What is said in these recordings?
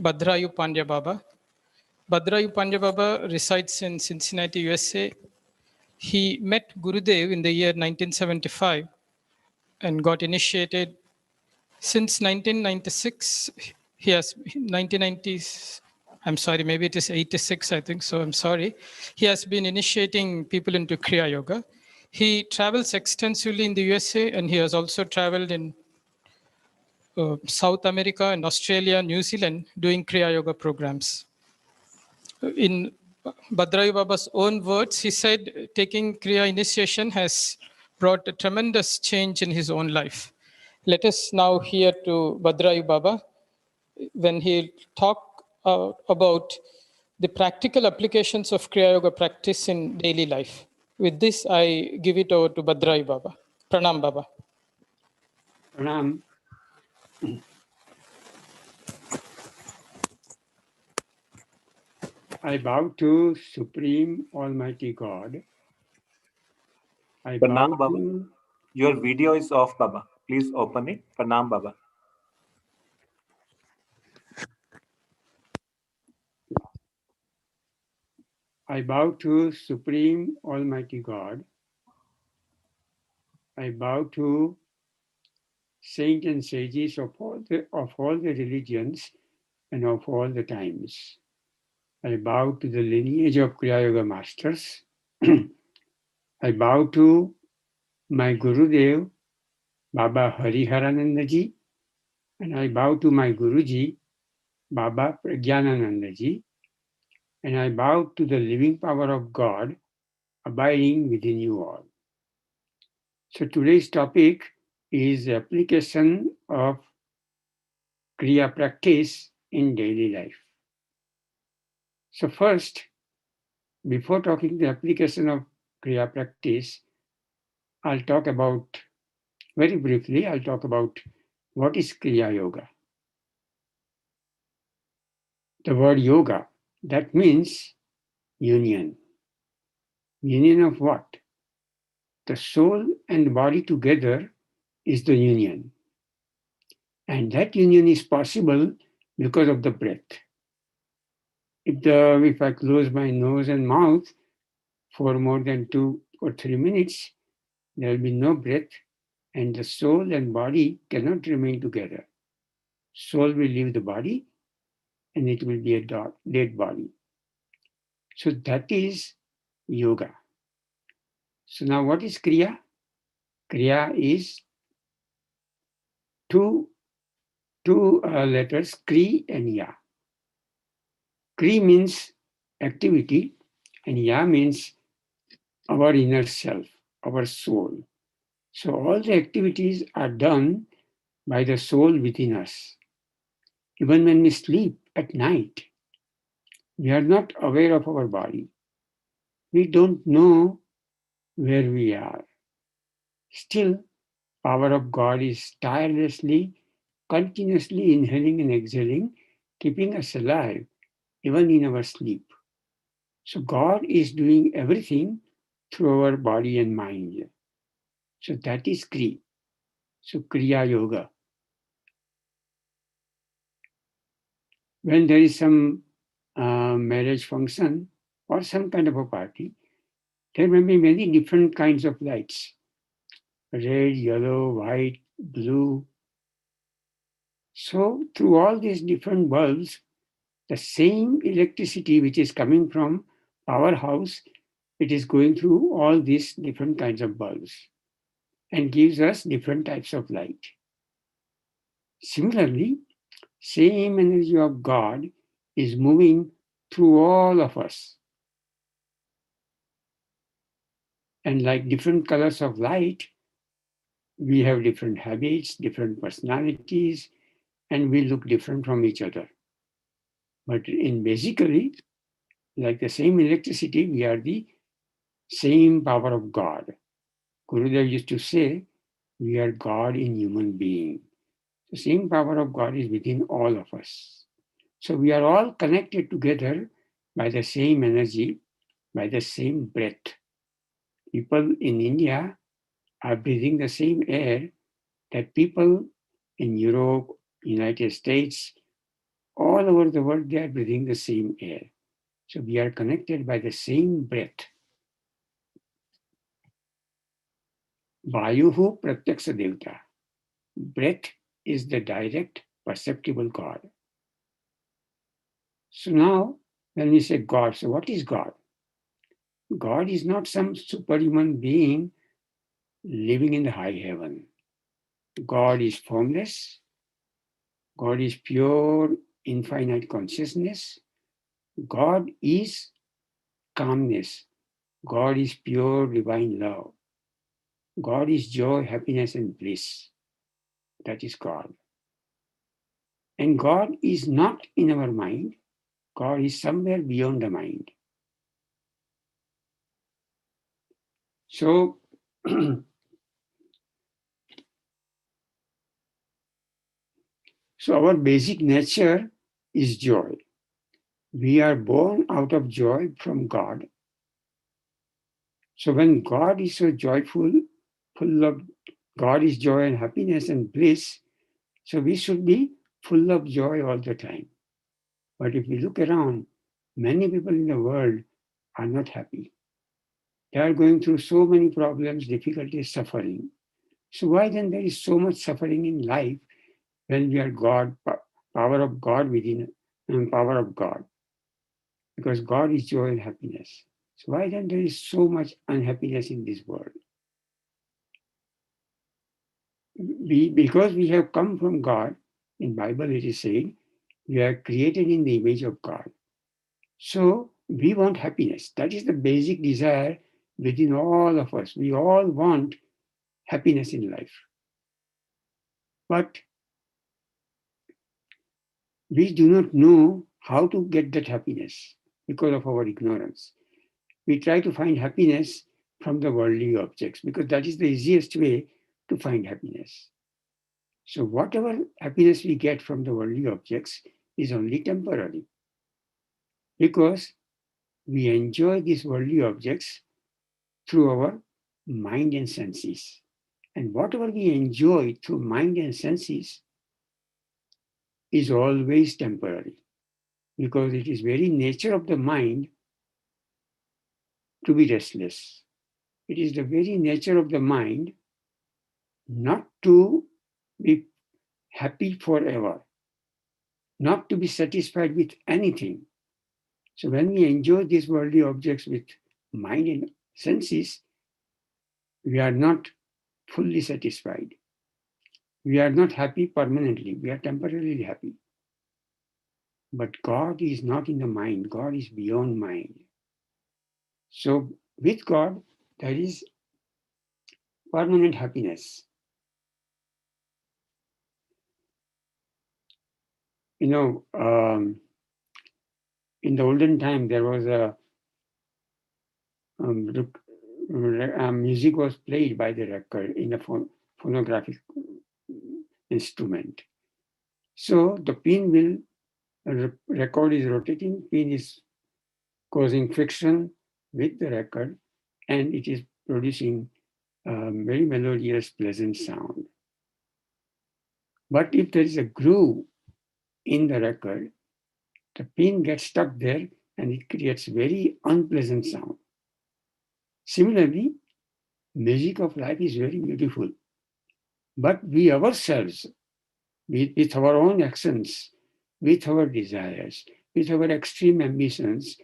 Bhadrayu Pandya Baba. Bhadrayu Pandya Baba resides in Cincinnati, USA. He met Gurudev in the year 1975 and got initiated. Since 1996, he has 1990s. I'm sorry, maybe it is 86, I think so. I'm sorry. He has been initiating people into Kriya Yoga. He travels extensively in the USA, and he has also traveled in South America and Australia, New Zealand, doing Kriya Yoga programs. In Bhadrayu Baba's own words, he said taking Kriya initiation has brought a tremendous change in his own life. Let us now hear to Bhadrayu Baba when he'll talk about the practical applications of Kriya Yoga practice in daily life. With this, I give it over to Bhadrayu Baba. Pranam Baba. Pranam. I bow to Supreme Almighty God. I Pranam bow Baba. to... Your video is off, Baba. Please open it. Pranam Baba. I bow to Supreme Almighty God. I bow to saints and sages of all the religions and of all the times. I bow to the lineage of Kriya Yoga masters. I bow to my Gurudev, Baba Hariharanandaji, and I bow to my Guruji, Baba Pragyananandaji, and I bow to the living power of God abiding within you all. So today's topic is the application of Kriya practice in daily life. So first, before talking the application of Kriya practice, I'll talk about, very briefly, I'll talk about what is Kriya Yoga. The word yoga, that means union. Union of what? The soul and body together is the union. And that union is possible because of the breath. If I close my nose and mouth for more than 2 or 3 minutes, there will be no breath, and the soul and body cannot remain together. Soul will leave the body, and it will be a dead body. So that is yoga. So now what is Kriya? Kriya is two letters, Kri and Ya. Kri means activity, and Ya means our inner self, our soul. So all the activities are done by the soul within us. Even when we sleep at night, we are not aware of our body. We don't know where we are. Still, power of God is tirelessly, continuously inhaling and exhaling, keeping us alive, even in our sleep. So God is doing everything through our body and mind. So that is Kri. So Kriya Yoga. When there is some marriage function or some kind of a party, there may be many different kinds of lights. Red, yellow, white, blue. So through all these different bulbs, the same electricity which is coming from our house, it is going through all these different kinds of bulbs and gives us different types of light. Similarly, same energy of God is moving through all of us. And like different colors of light, we have different habits, different personalities, and we look different from each other. But basically, like the same electricity, we are the same power of God. Gurudev used to say, we are God in human being. The same power of God is within all of us. So we are all connected together by the same energy, by the same breath. People in India are breathing the same air that people in Europe, United States, all over the world, they are breathing the same air. So we are connected by the same breath. Vayuhu pratyaksa devta. Breath is the direct perceptible God. So now, when we say God, so what is God? God is not some superhuman being living in the high heaven. God is formless. God is pure, infinite consciousness. God is calmness. God is pure, divine love. God is joy, happiness, and bliss. That is God. And God is not in our mind. God is somewhere beyond the mind. So, so our basic nature is joy. We are born out of joy from God. So when God is so joyful, full of God is joy and happiness and bliss, so we should be full of joy all the time. But if we look around, many people in the world are not happy. They are going through so many problems, difficulties, suffering. So why then there is so much suffering in life when we are God, power of God within, and power of God? Because God is joy and happiness. So why then there is so much unhappiness in this world? Because we have come from God, in Bible it is said, we are created in the image of God. So we want happiness. That is the basic desire within all of us. We all want happiness in life. But we do not know how to get that happiness because of our ignorance. We try to find happiness from the worldly objects because that is the easiest way to find happiness. So whatever happiness we get from the worldly objects is only temporary because we enjoy these worldly objects through our mind and senses. And whatever we enjoy through mind and senses is always temporary because it is very nature of the mind to be restless. It is the very nature of the mind not to be happy forever, not to be satisfied with anything. So when we enjoy these worldly objects with mind and senses, we are not fully satisfied. We are not happy permanently. We are temporarily happy. But God is not in the mind. God is beyond mind. So with God, there is permanent happiness. You know, in the olden time, there was music was played by the record in a phonographic instrument. So the pin will, record is rotating, pin is causing friction with the record, and it is producing very melodious, pleasant sound. But if there is a groove in the record, the pin gets stuck there and it creates very unpleasant sound. Similarly, music of life is very beautiful. But we ourselves, with our own actions, with our desires, with our extreme ambitions,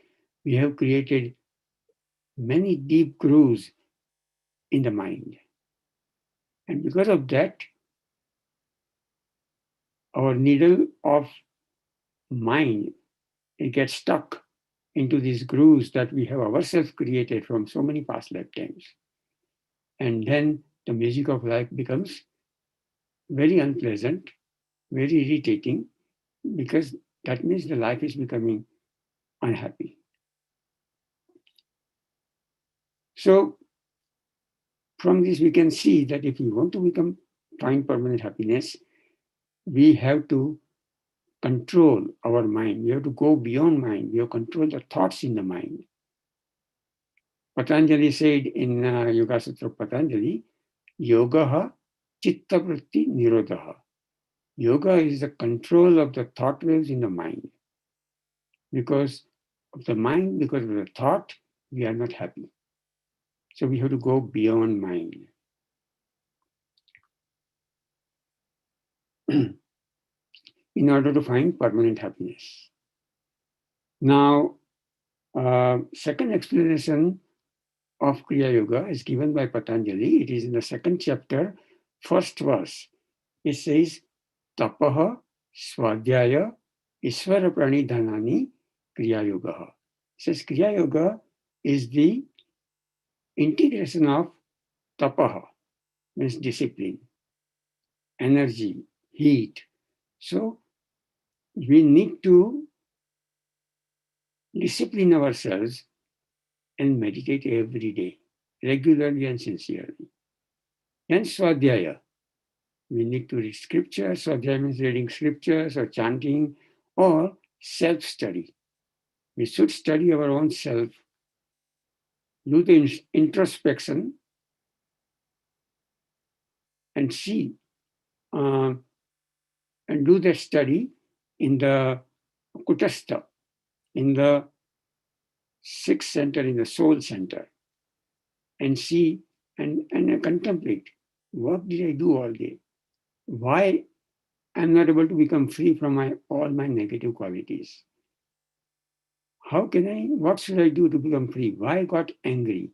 we have created many deep grooves in the mind. And because of that, our needle of mind, it gets stuck into these grooves that we have ourselves created from so many past lifetimes. And then the music of life becomes very unpleasant, very irritating, because that means the life is becoming unhappy. So from this we can see that if we want to find permanent happiness, we have to control our mind. We have to go beyond mind. We have to control the thoughts in the mind. Patanjali said in Yoga Sutra Patanjali, Yogaha Chitta Vritti Nirodha. Yoga is the control of the thought waves in the mind. Because of the mind, because of the thought, we are not happy. So we have to go beyond mind. In order to find permanent happiness. Now, second explanation of Kriya Yoga is given by Patanjali. It is in the second chapter, first verse. It says, Tapaha Swadhyaya Isvara Pranidhanani Kriya Yoga. It says Kriya Yoga is the integration of tapaha, means discipline, energy, heat. So we need to discipline ourselves and meditate every day, regularly and sincerely. And Swadhyaya, we need to read scripture. Swadhyaya means reading scriptures or chanting or self-study. We should study our own self, do the introspection and see and do the study in the Kutastha, in the sixth center, in the soul center, and see and contemplate, what did I do all day? Why I'm not able to become free from all my negative qualities? What should I do to become free? Why I got angry?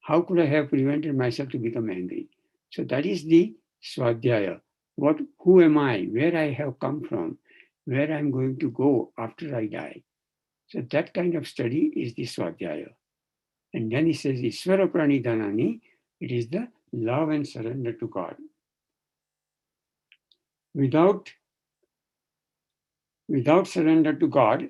How could I have prevented myself to become angry? So that is the Swadhyaya. Who am I? Where I have come from? Where I'm going to go after I die? So that kind of study is the Swadhyaya. And then he says, Isvara Pranidhanani, it is the love and surrender to God. Without surrender to God,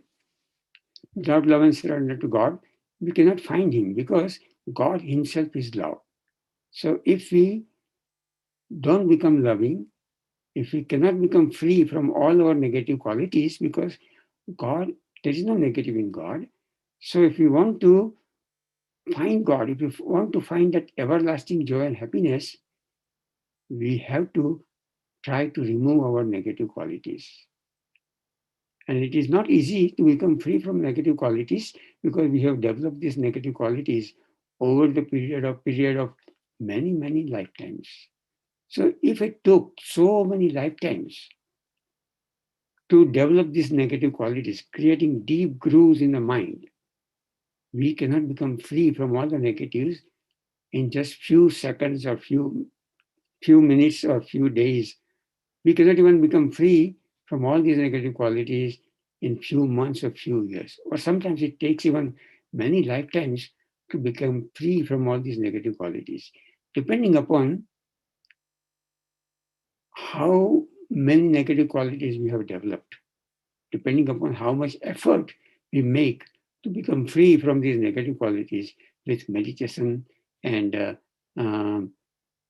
without love and surrender to God, we cannot find Him because God Himself is love. So if we don't become loving, if we cannot become free from all our negative qualities, because God, there is no negative in God. So if we want to find God, if we want to find that everlasting joy and happiness, we have to try to remove our negative qualities. And it is not easy to become free from negative qualities because we have developed these negative qualities over the period of many, many lifetimes. So if it took so many lifetimes to develop these negative qualities, creating deep grooves in the mind, we cannot become free from all the negatives in just few seconds or few minutes or few days. We cannot even become free from all these negative qualities in few months or few years. Or sometimes it takes even many lifetimes to become free from all these negative qualities, depending upon how many negative qualities we have developed, depending upon how much effort we make to become free from these negative qualities with meditation and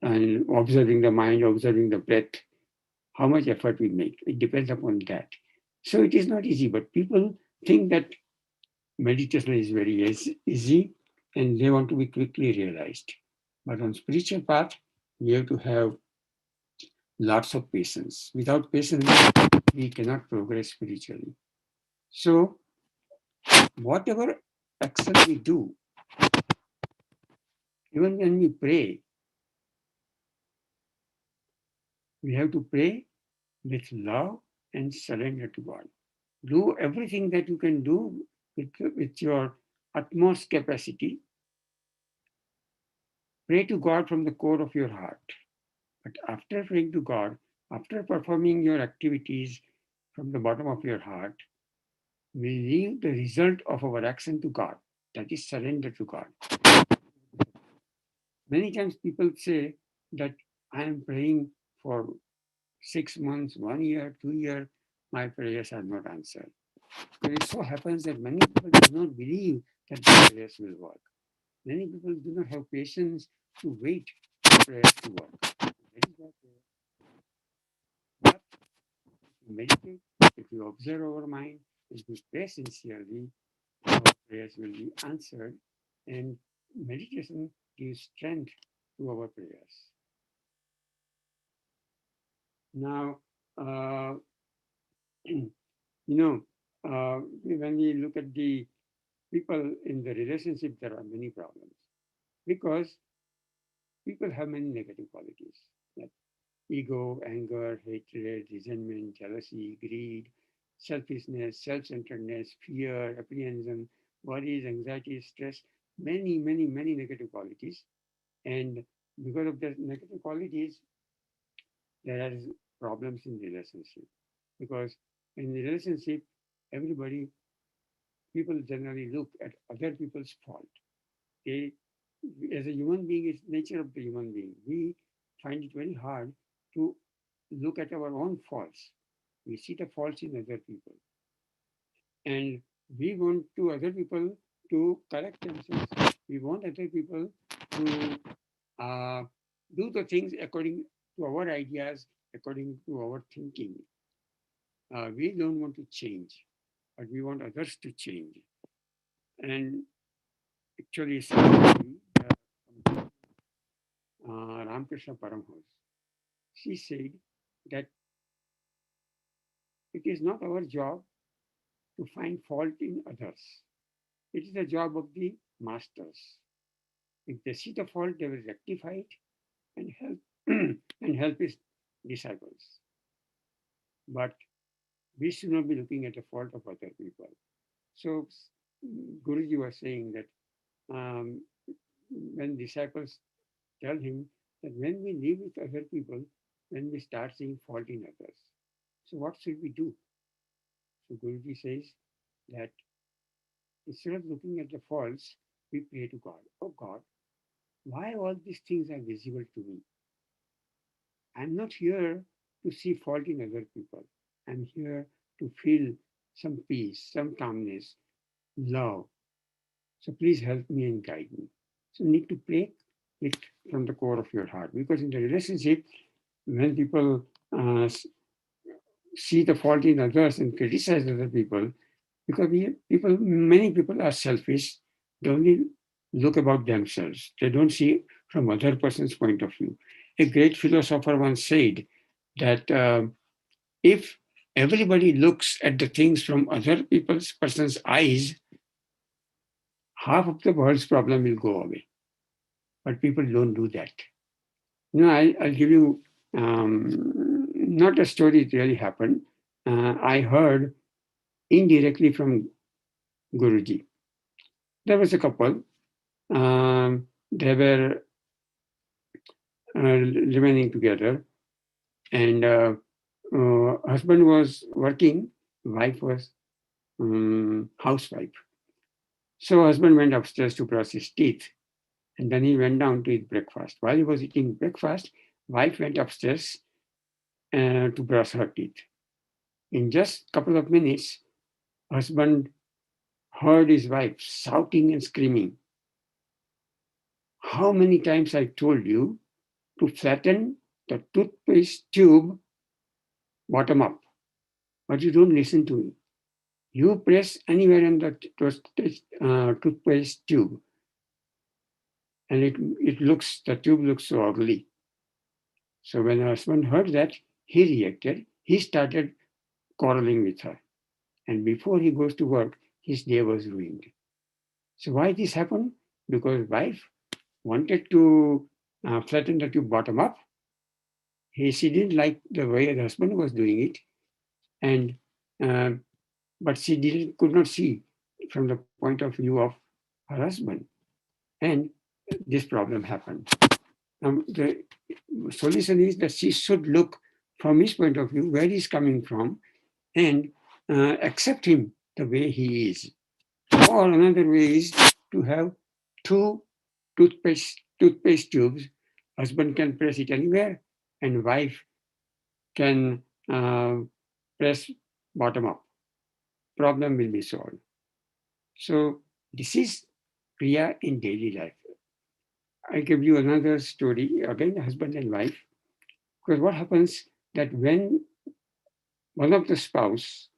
observing the mind, observing the breath, how much effort we make. It depends upon that. So it is not easy, but people think that meditation is very easy and they want to be quickly realized. But on spiritual path, we have to have lots of patience. Without patience, we cannot progress spiritually. So whatever action we do, even when we pray, we have to pray with love and surrender to God. Do everything that you can do with your utmost capacity. Pray to God from the core of your heart. But after praying to God, after performing your activities from the bottom of your heart, we leave the result of our action to God. That is surrender to God. Many times people say that I am praying for 6 months, 1 year, 2 years, my prayers are not answered. But it so happens that many people do not believe that their prayers will work. Many people do not have patience to wait for prayers to work. That is why but if we meditate, if we observe our mind, if we pray sincerely, our prayers will be answered, and meditation gives strength to our prayers. Now, uh, when we look at the people in the relationship, there are many problems because people have many negative qualities like ego, anger, hatred, resentment, jealousy, greed, selfishness, self-centeredness, fear, apprehension, worries, anxiety, stress, many negative qualities. And because of the negative qualities, there are problems in relationship. Because in the relationship, everybody, people generally look at other people's fault. They, as a human being, it's nature of the human being. We find it very hard to look at our own faults. We see the faults in other people. And we want to other people to correct themselves. We want other people to uh, do the things according to our ideas, according to our thinking. We don't want to change, but we want others to change. And actually, somebody, Ramakrishna Paramhans, she said that it is not our job to find fault in others. It is the job of the masters. If they see the fault, they will rectify it and help and help his disciples. But we should not be looking at the fault of other people. So Guruji was saying that when disciples tell him that when we live with other people, then we start seeing fault in others. So what should we do? So Guruji says that instead of looking at the faults, we pray to God. Oh God, why all these things are visible to me? I'm not here to see fault in other people. I'm here to feel some peace, some calmness, love. So please help me and guide me. So you need to pray it from the core of your heart. Because in the relationship, when people see the fault in others and criticize other people, because many people are selfish. They only look about themselves. They don't see from other person's point of view. A great philosopher once said that if everybody looks at the things from other person's eyes, half of the world's problem will go away. But people don't do that. I'll give you not a story, it really happened. I heard indirectly from Guruji. There was a couple. They were remaining together, and husband was working, wife was housewife. So husband went upstairs to brush his teeth, and then he went down to eat breakfast. While he was eating breakfast, wife went upstairs to brush her teeth. In just a couple of minutes, husband heard his wife shouting and screaming. How many times I told you to flatten the toothpaste tube bottom up, but you don't listen to me. You press anywhere in the toothpaste tube, and the tube looks so ugly. So when her husband heard that, he reacted. He started quarreling with her. And before he goes to work, his day was ruined. So why this happened? Because wife wanted to flatten the tube bottom up. She didn't like the way the husband was doing it, and but she could not see from the point of view of her husband, and this problem happened. The solution is that she should look from his point of view, where he's coming from, and accept him the way he is. Or another way is to have two toothpaste tubes. Husband can press it anywhere, and wife can press bottom up. Problem will be solved. So this is Kriya in daily life. I give you another story, again, husband and wife. Because what happens that when one of the spouses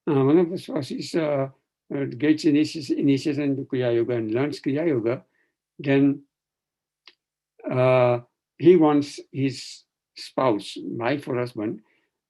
gets initiation into Kriya Yoga and learns Kriya Yoga, then he wants his spouse, wife or husband,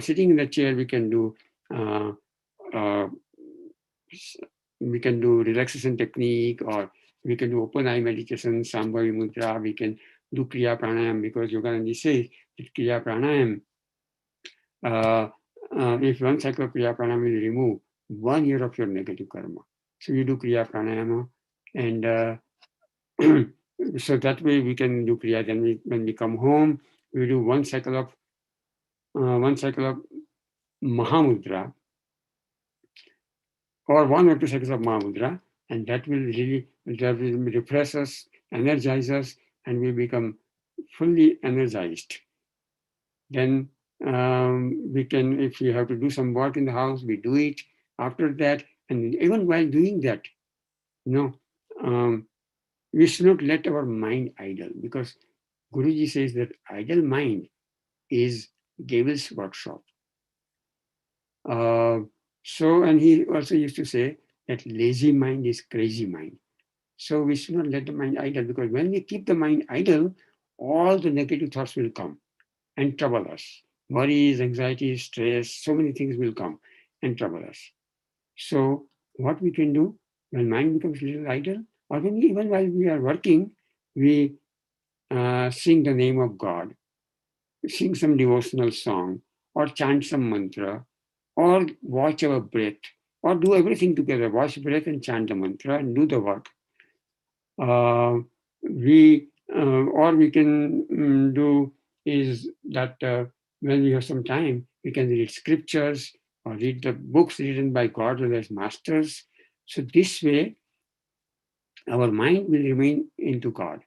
Sitting in the chair, we can do uh, uh, relaxation technique, or we can do open eye meditation, Sambhavi Mudra. We can do Kriya Pranayam, because Yoganandi says that Kriya Pranayam, if one cycle of Kriya Pranayam will remove 1 year of your negative karma. So you do Kriya Pranayama, and so that way we can do Kriya. Then when we come home, we do one cycle of Mahamudra, or 1 or 2 cycles of Mahamudra, and that will refresh us, energize us, and we become fully energized. Then we can, if we have to do some work in the house, we do it. After that, and even while doing that, we should not let our mind idle, because Guruji says that idle mind is devil's workshop. And he also used to say that lazy mind is crazy mind. So we should not let the mind idle, because when we keep the mind idle, all the negative thoughts will come and trouble us. Worries, anxiety, stress, so many things will come and trouble us. So what we can do when mind becomes a little idle, or even while we are working, we sing the name of God, sing some devotional song, or chant some mantra, or watch our breath, or do everything together, watch breath and chant the mantra and do the work. Or we can do is that when we have some time, we can read scriptures or read the books written by God or as masters. So this way, our mind will remain into God.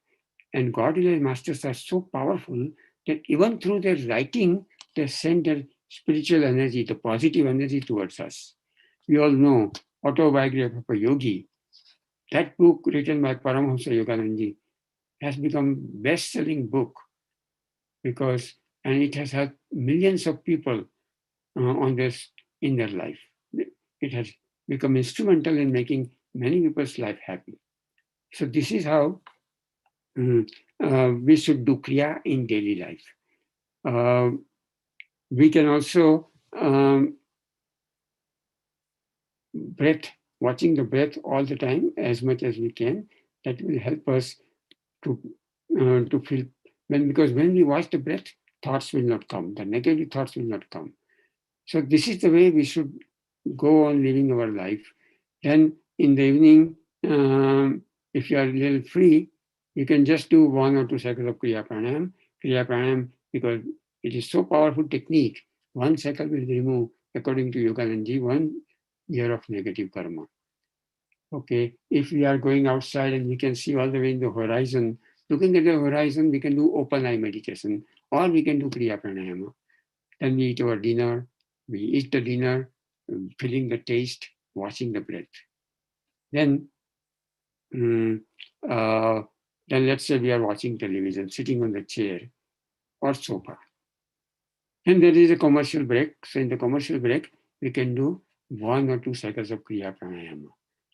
And God and masters are so powerful that even through their writing, they send their spiritual energy, the positive energy towards us. We all know Autobiography of a Yogi. That book written by Paramahamsa Yogananji has become best-selling book, and it has helped millions of people on this in their life. It has become instrumental in making many people's life happy. So this is how we should do Kriya in daily life. We can also watching the breath all the time as much as we can. That will help us to feel, because when we watch the breath, thoughts will not come. The negative thoughts will not come. So this is the way we should go on living our life. Then in the evening, if you are a little free, you can just do 1 or 2 cycles of Kriya Pranayam. Kriya Pranayam, because it is so powerful technique, 1 cycle will remove, according to Yogananji, 1 year of negative karma. Okay, if we are going outside and we can see all the way in the horizon, looking at the horizon, we can do open eye meditation, or we can do Kriya Pranayama. Then we eat our dinner, we eat the dinner, feeling the taste, watching the breath. Then let's say we are watching television, sitting on the chair or sofa. And there is a commercial break. So in the commercial break, we can do 1 or 2 cycles of Kriya Pranayama.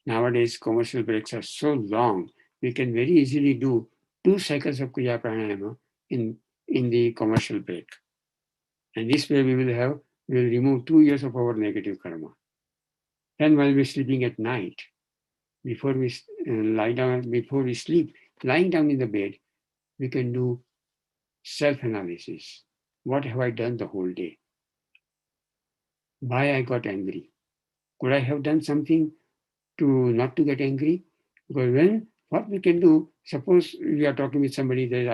Nowadays, commercial breaks are so long, we can very easily do 2 cycles of Kriya Pranayama in the commercial break. And this way we will remove 2 years of our negative karma. Then while we're sleeping at night, before we sleep, lying down in the bed, we can do self-analysis. What have I done the whole day? Why I got angry? Could I have done something not to get angry? Because what we can do, suppose we are talking with somebody, there is a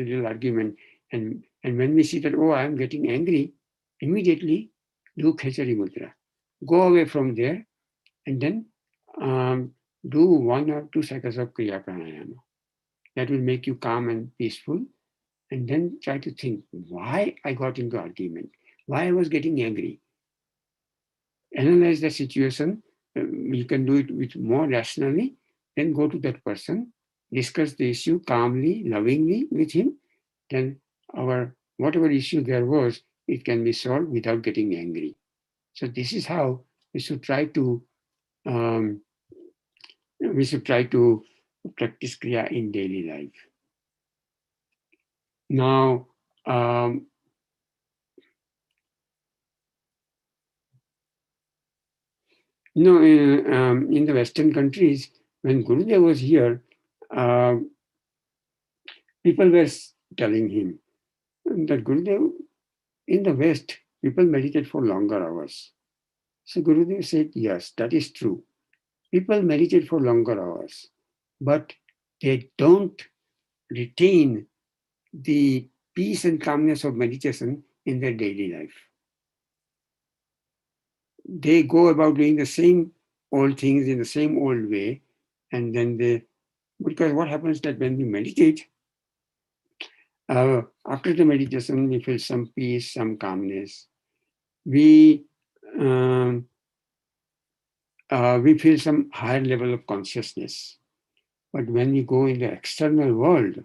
little argument, and when we see that, oh, I am getting angry, immediately do Khechari Mudra. Go away from there, and then do 1 or 2 cycles of Kriya Pranayama. That will make you calm and peaceful. And then try to think why I got into argument, why I was getting angry. Analyze the situation. You can do it with more rationally. Then go to that person, discuss the issue calmly, lovingly with him. Then whatever issue there was, it can be solved without getting angry. So this is how we should try to practice Kriya in daily life. Now, In the Western countries, when Gurudev was here, uh, people were telling him that Gurudev, in the West, people meditate for longer hours. So Gurudev said, yes, that is true. People meditate for longer hours, but they don't retain the peace and calmness of meditation in their daily life. They go about doing the same old things in the same old way, and then because what happens that when we meditate, after the meditation, we feel some peace, some calmness. We um, we feel some higher level of consciousness. But when we go in the external world,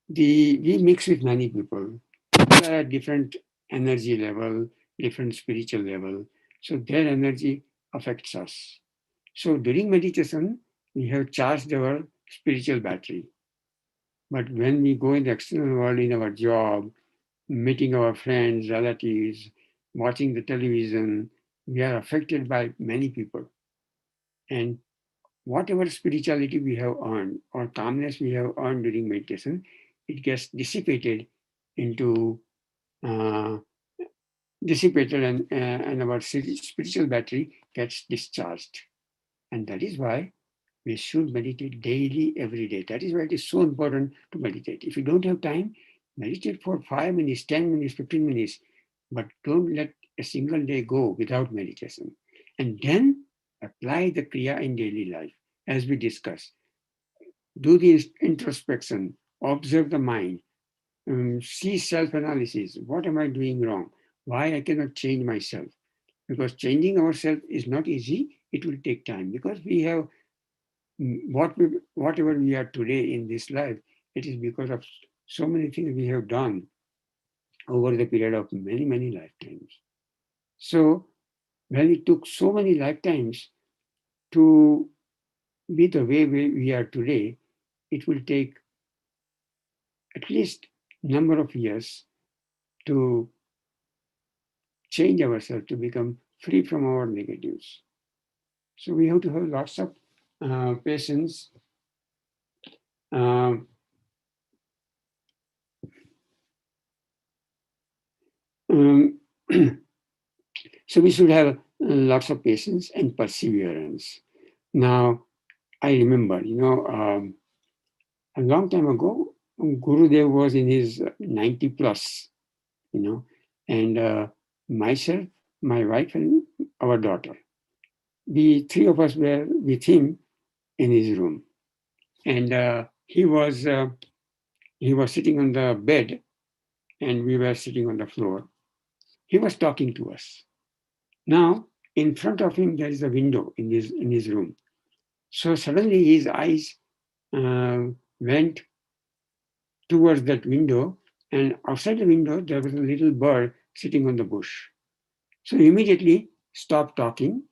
we mix with many people. People are at different energy level, different spiritual level. So their energy affects us. So during meditation, we have charged our spiritual battery. But when we go in the external world, in our job, meeting our friends, relatives, watching the television, we are affected by many people. And whatever spirituality we have earned or calmness we have earned during meditation, it gets into uh, dissipated and our spiritual battery gets discharged. And that is why we should meditate daily, every day. That is why it is so important to meditate. If you don't have time, meditate for 5 minutes, 10 minutes, 15 minutes, but don't let a single day go without meditation. And then apply the Kriya in daily life, as we discussed. Do the introspection, observe the mind, see self-analysis. What am I doing wrong? Why I cannot change myself? Because changing ourselves is not easy. It will take time because we have whatever we are today in this life, it is because of so many things we have done over the period of many, many lifetimes. So when it took so many lifetimes to be the way we are today, it will take at least number of years to change ourselves, to become free from our negatives. So we have to have lots of patience. Um, um, so we should have lots of patience and perseverance. Now, I remember, a long time ago, Gurudev was in his 90 plus, and myself, my wife, and our daughter. The three of us were with him in his room, and he was sitting on the bed, and we were sitting on the floor. He was talking to us. Now, in front of him, there is a window in his room. So suddenly, his eyes went towards that window, and outside the window, there was a little bird sitting on the bush. So he immediately stopped talking,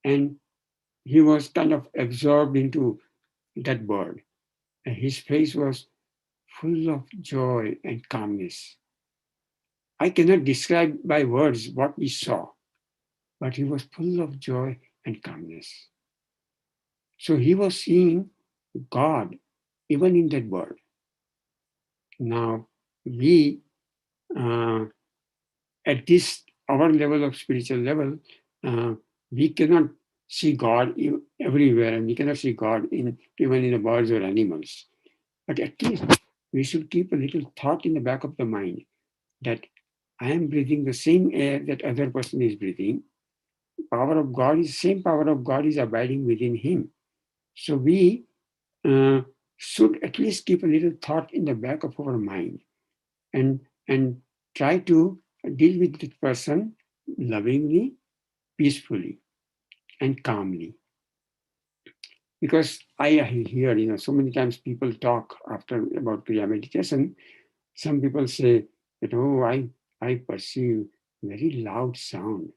and he was kind of absorbed into that bird. And his face was full of joy and calmness. I cannot describe by words what we saw, but he was full of joy and calmness. So he was seeing God even in that bird. Now, we, uh, at this our level of spiritual level, uh, we cannot see God everywhere, and we cannot see God in even in the birds or animals. But at least we should keep a little thought in the back of the mind that I am breathing the same air that other person is breathing. Power of God is same power of God is abiding within him. So we uh, should at least keep a little thought in the back of our mind and try to deal with the person lovingly, peacefully, and calmly. Because I hear, so many times people talk after about Kriya meditation. Some people say that, oh, I perceive very loud sound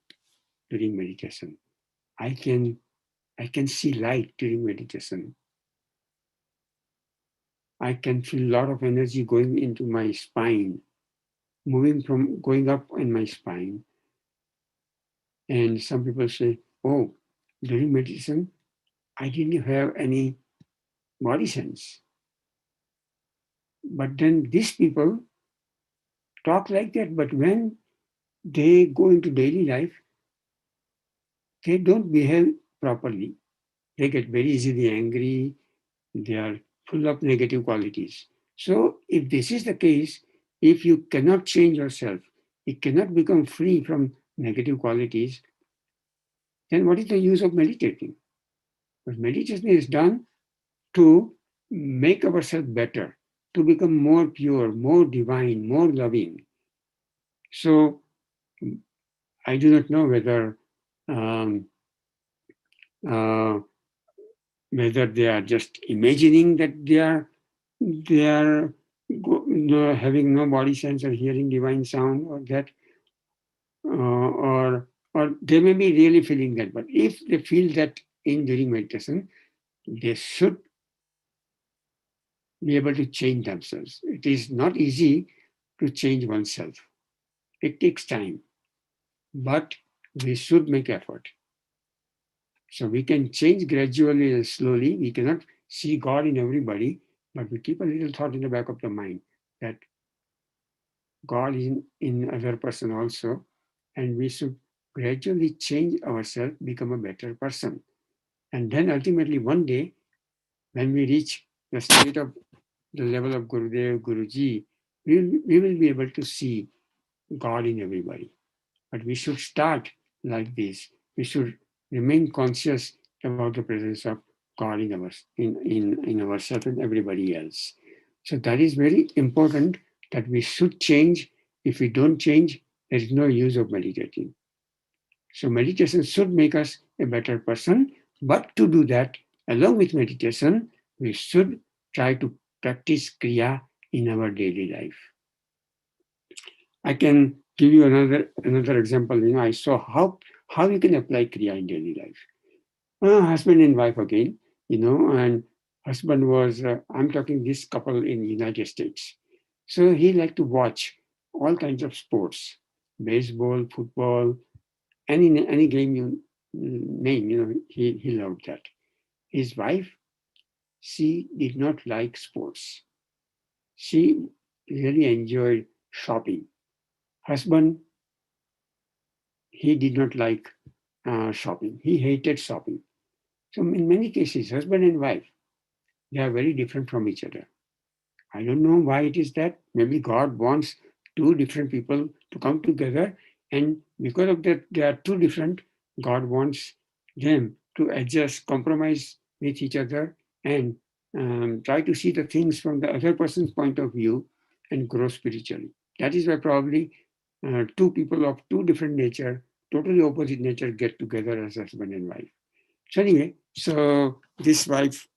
during meditation. I can I can see light during meditation. I can feel a lot of energy going into my spine, moving from going up in my spine. And some people say, oh, during meditation, I didn't have any body sense. But then these people talk like that, but when they go into daily life, they don't behave properly. They get very easily angry. They are full of negative qualities. So if this is the case, if you cannot change yourself, you cannot become free from negative qualities, then what is the use of meditating? Because meditation is done to make ourselves better, to become more pure, more divine, more loving. So I do not know um, uh, whether they are just imagining that they are having no body sense or hearing divine sound, or that, or they may be really feeling that. But if they feel that in during meditation, they should be able to change themselves. It is not easy to change oneself. It takes time, but we should make effort. So we can change gradually and slowly. We cannot see God in everybody, but we keep a little thought in the back of the mind that God is in other person also, and we should gradually change ourselves, become a better person. And then ultimately one day, when we reach the state of the level of Gurudev, Guruji, we will be able to see God in everybody. But we should start like this. We should remain conscious about the presence of God in ourselves and everybody else. So that is very important, that we should change. If we don't change, there is no use of meditating. So meditation should make us a better person. But to do that, along with meditation, we should try to practice Kriya in our daily life. I can give you another example. I saw how you can apply Kriya in daily life. Husband and wife again, and husband was, I'm talking this couple in the United States. So he liked to watch all kinds of sports, baseball, football, any game you name, he loved that. His wife, she did not like sports. She really enjoyed shopping. Husband, he did not like shopping. He hated shopping. So in many cases, husband and wife, they are very different from each other. I don't know why it is that. Maybe God wants two different people to come together, and because of that, they are too different. God wants them to adjust, compromise with each other, and try to see the things from the other person's point of view and grow spiritually. That is why probably two people of two different nature, totally opposite nature, get together as husband and wife. So anyway, so this wife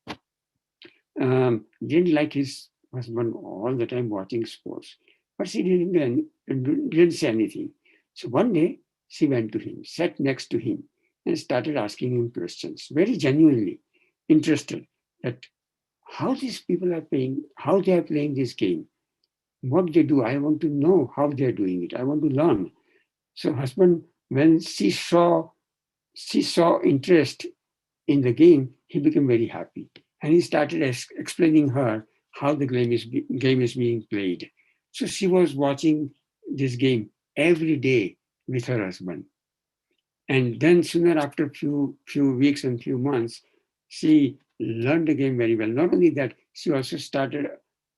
didn't like his husband all the time watching sports, but she didn't say anything. So one day she went to him, sat next to him, and started asking him questions, very genuinely interested that how these people are playing, how they are playing this game, what they do. I want to know how they are doing it. I want to learn. So husband, when she saw interest in the game, he became very happy. And he started explaining her how the game is being played. So she was watching this game every day with her husband. And then sooner after few weeks and few months, she learned the game very well. Not only that, she also started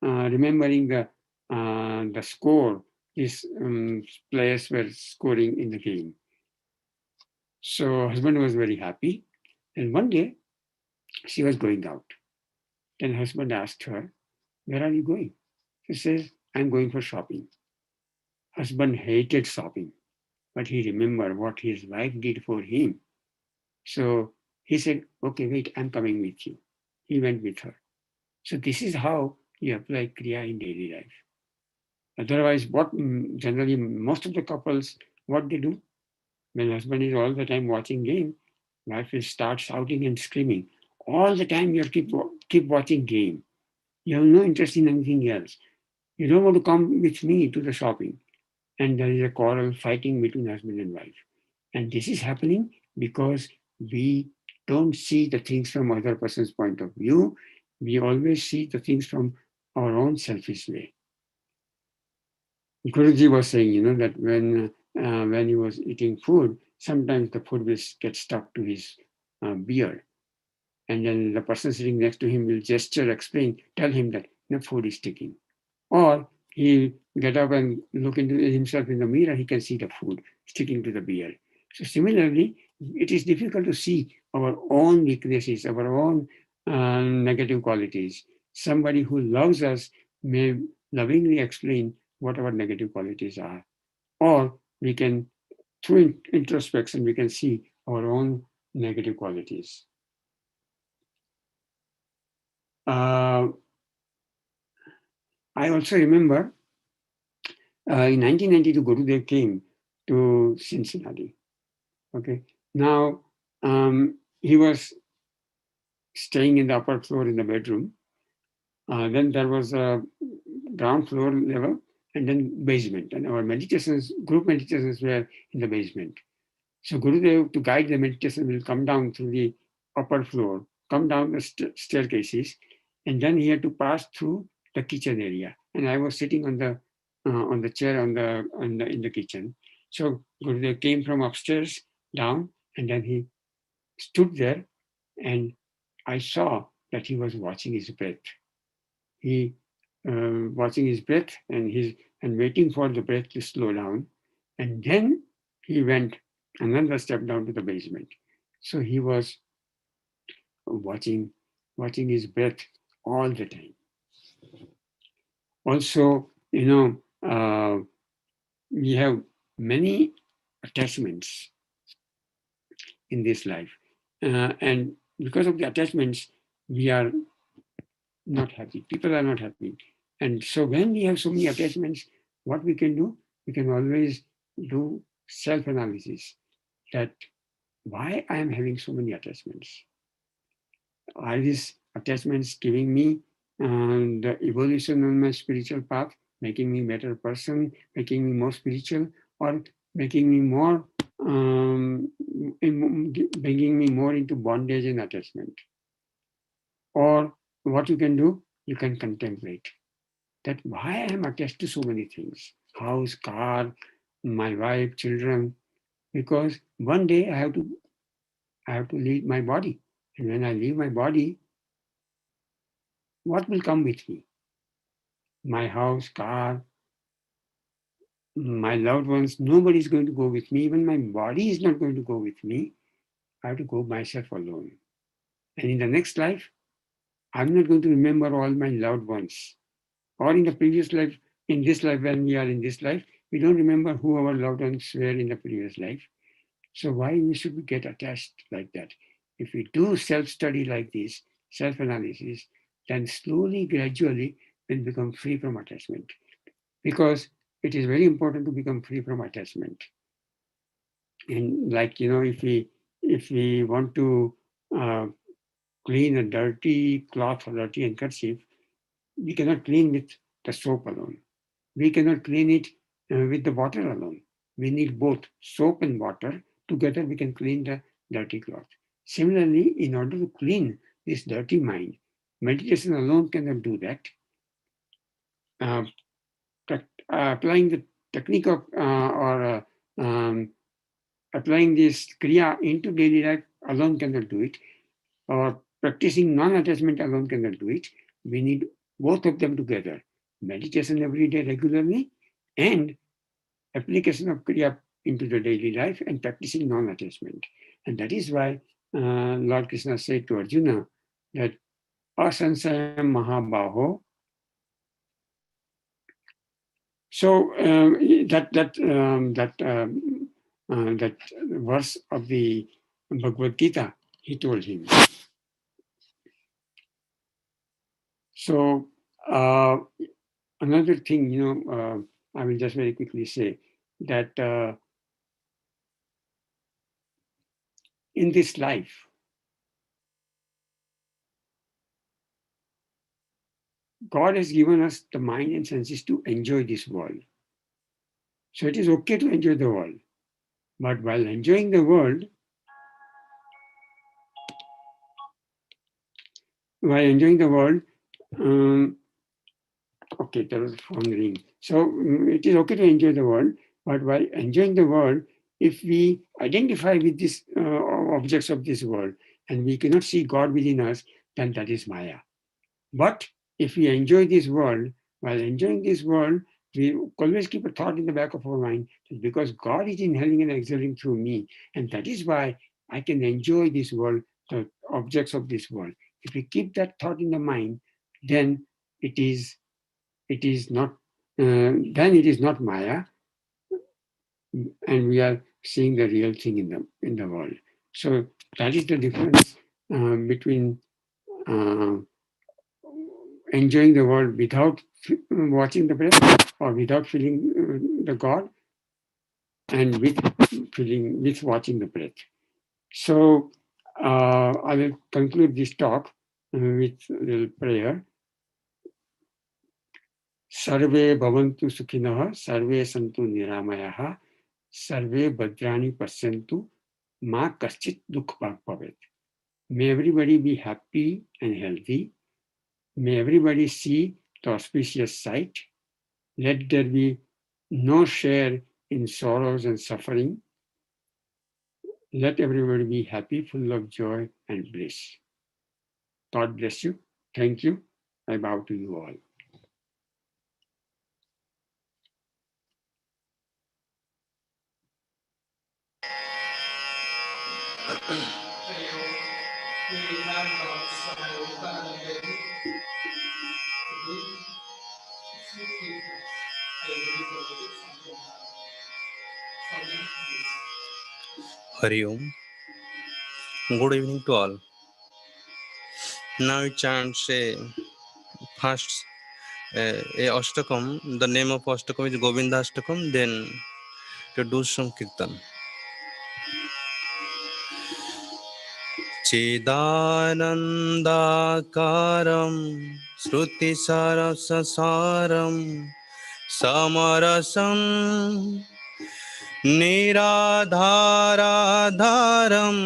remembering the score these players were scoring in the game. So husband was very happy. And one day she was going out. Then husband asked her, where are you going? She says, I'm going for shopping. Husband hated shopping, but he remembered what his wife did for him. So he said, okay, wait, I'm coming with you. He went with her. So this is how you apply Kriya in daily life. Otherwise, what generally most of the couples, what they do, when husband is all the time watching game, wife will start shouting and screaming. All the time you keep watching game. You have no interest in anything else. You don't want to come with me to the shopping. And there is a quarrel, fighting between husband and wife. And this is happening because we don't see the things from other person's point of view. We always see the things from our own selfish way. Guruji was saying, that when he was eating food, sometimes the food will get stuck to his beard. And then the person sitting next to him will gesture, explain, tell him that the food is sticking. Or he get up and look into himself in the mirror, he can see the food sticking to the beard. So similarly, it is difficult to see our own weaknesses, our own negative qualities. Somebody who loves us may lovingly explain what our negative qualities are. Or we can, through introspection, we can see our own negative qualities. I also remember in 1992, Gurudev came to Cincinnati. Okay, now he was staying in the upper floor in the bedroom. Then there was a ground floor level and then basement. And our meditations, group meditations were in the basement. So Gurudev, to guide the meditation, will come down through the upper floor, come down the staircases, and then he had to pass through the kitchen area. And I was sitting on the chair in the kitchen. So Gurudev came from upstairs down, and then he stood there, and I saw that he was watching his breath. He watching his breath and waiting for the breath to slow down, and then he went another step down to the basement. So he was watching his breath all the time. Also, we have many attachments in this life, and because of the attachments, we are not happy. People are not happy, and so when we have so many attachments, what we can do? We can always do self-analysis. That why I am having so many attachments. Are these attachments giving me the evolution on my spiritual path, making me a better person, making me more spiritual, or making me more, bringing me more into bondage and attachment? Or what you can do, you can contemplate that why I am attached to so many things, house, car, my wife, children, because one day I have to leave my body. And when I leave my body, what will come with me? My house, car, my loved ones, nobody is going to go with me. Even my body is not going to go with me. I have to go myself alone. And in the next life, I'm not going to remember all my loved ones. Or in the previous life, in this life, when we are in this life, we don't remember who our loved ones were in the previous life. So why we should get attached like that? If we do self-study like this, self-analysis, then slowly, gradually, we'll become free from attachment. Because it is very important to become free from attachment. And like, if we want to clean a dirty cloth or dirty handkerchief, we cannot clean with the soap alone. We cannot clean it with the water alone. We need both soap and water. Together we can clean the dirty cloth. Similarly, in order to clean this dirty mind, meditation alone cannot do that. Applying the technique of applying this Kriya into daily life alone cannot do it, or practicing non-attachment alone cannot do it. We need both of them together. Meditation every day regularly and application of Kriya into the daily life and practicing non-attachment. And that is why Lord Krishna said to Arjuna that asansayam mahabaho. So that verse of the Bhagavad Gita, he told him. So another thing, I will just very quickly say that in this life, God has given us the mind and senses to enjoy this world. So it is okay to enjoy the world. But while enjoying the world, okay, there was a phone ring. So it is okay to enjoy the world, but while enjoying the world, if we identify with these objects of this world and we cannot see God within us, then that is Maya. But if we enjoy this world, while enjoying this world, we always keep a thought in the back of our mind that because God is inhaling and exhaling through me, and that is why I can enjoy this world, the objects of this world. If we keep that thought in the mind, then it is not Maya, and we are seeing the real thing in the world. So that is the difference between enjoying the world without watching the breath or without feeling the God, and with watching the breath. So I will conclude this talk with a little prayer. Sarve bhavantu sukhinah, sarve santu niramayah, sarve bhadrani pasyantu, ma kaschit dukh bhavet. May everybody be happy and healthy. May everybody see the auspicious sight. Let there be no share in sorrows and suffering. Let everybody be happy, full of joy and bliss. God bless you. Thank you. I bow to you all. Hari Om. Good evening to all. Now we chant say first a Ashtakam. The name of Ashtakam is Govinda Ashtakam. Then to do some kirtan. Chidanandakaram Shruti Sarasasaram Samarasam Niradharadharam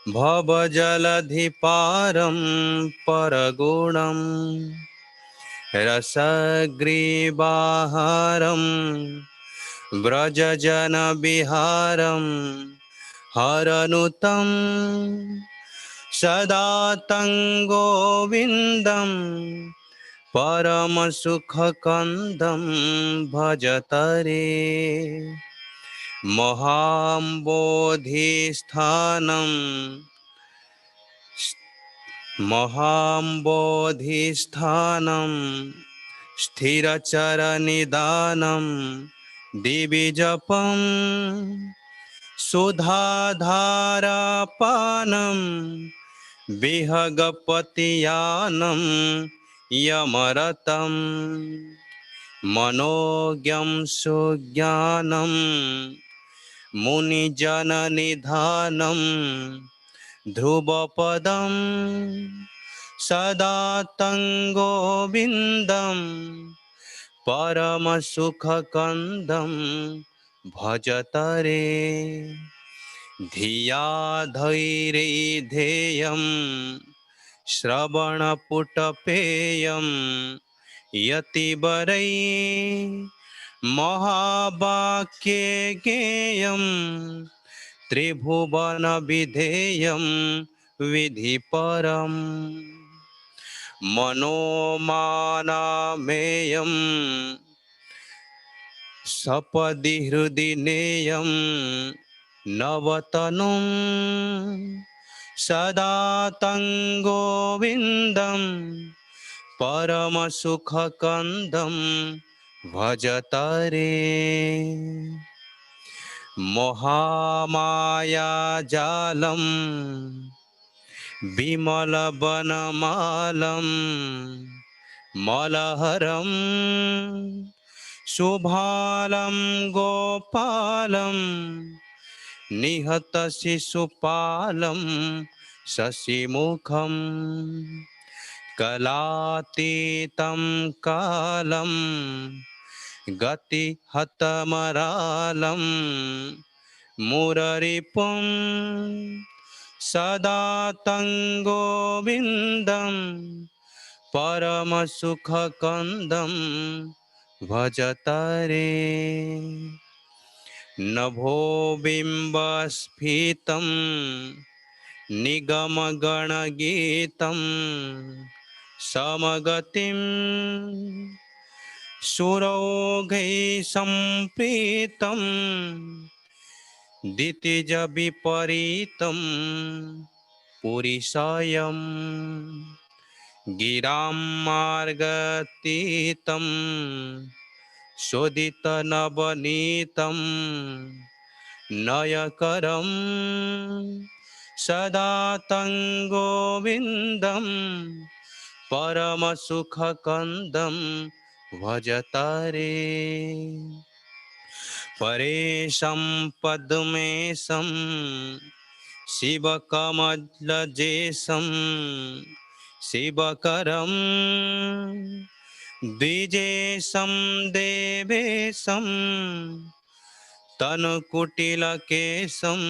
Bhavajaladhiparam Paragunam Rasagribaharam Vrajajanabiharam Haranutam Sadatanggovindam Paramasukakandam Bhajatare Mahambodhisthanam Sthiracharanidanam Divijapam Sudhadharapanam Vihagapatiyanam Yamaratam Manogyam Sugyanam Munijananidhanam Dhruvapadam Sadatanggovindam Paramasukakandam Bhajatare Dhiya dhaire dheyam Shravanaputapeyam Yati barai Mahabhakye geyam Tribhuvana vidheyam Vidhiparam Manomanameyam Sapadi hrudineyam Navatanum Sadatanggovindam Paramasukakandam Bhajatare Mohamaya Jalam Vimalabhanamalam Malaharam Subhalam Gopalam Nihata Sisupalam Sasimukham Kalatitam Kalam Gati Hatamaralam मुररिपुं सदा तं गोविन्दं परमसुखकन्दं भजतरे नभो बिम्बस्फीतं निगमगणगीतं समगतिं सुरौघैः सम्प्रीतं दितिजविपरीतं पुरिसायं गिरां मार्गतीतं शोधितनवनीतं नयकरं सदा तं गोविन्दं परमसुखकन्दं भजतरे परेशं पद्मेशं शिवकमलजेशं शिवकरं द्विजेशं देवेशं तनुकुटिलकेशं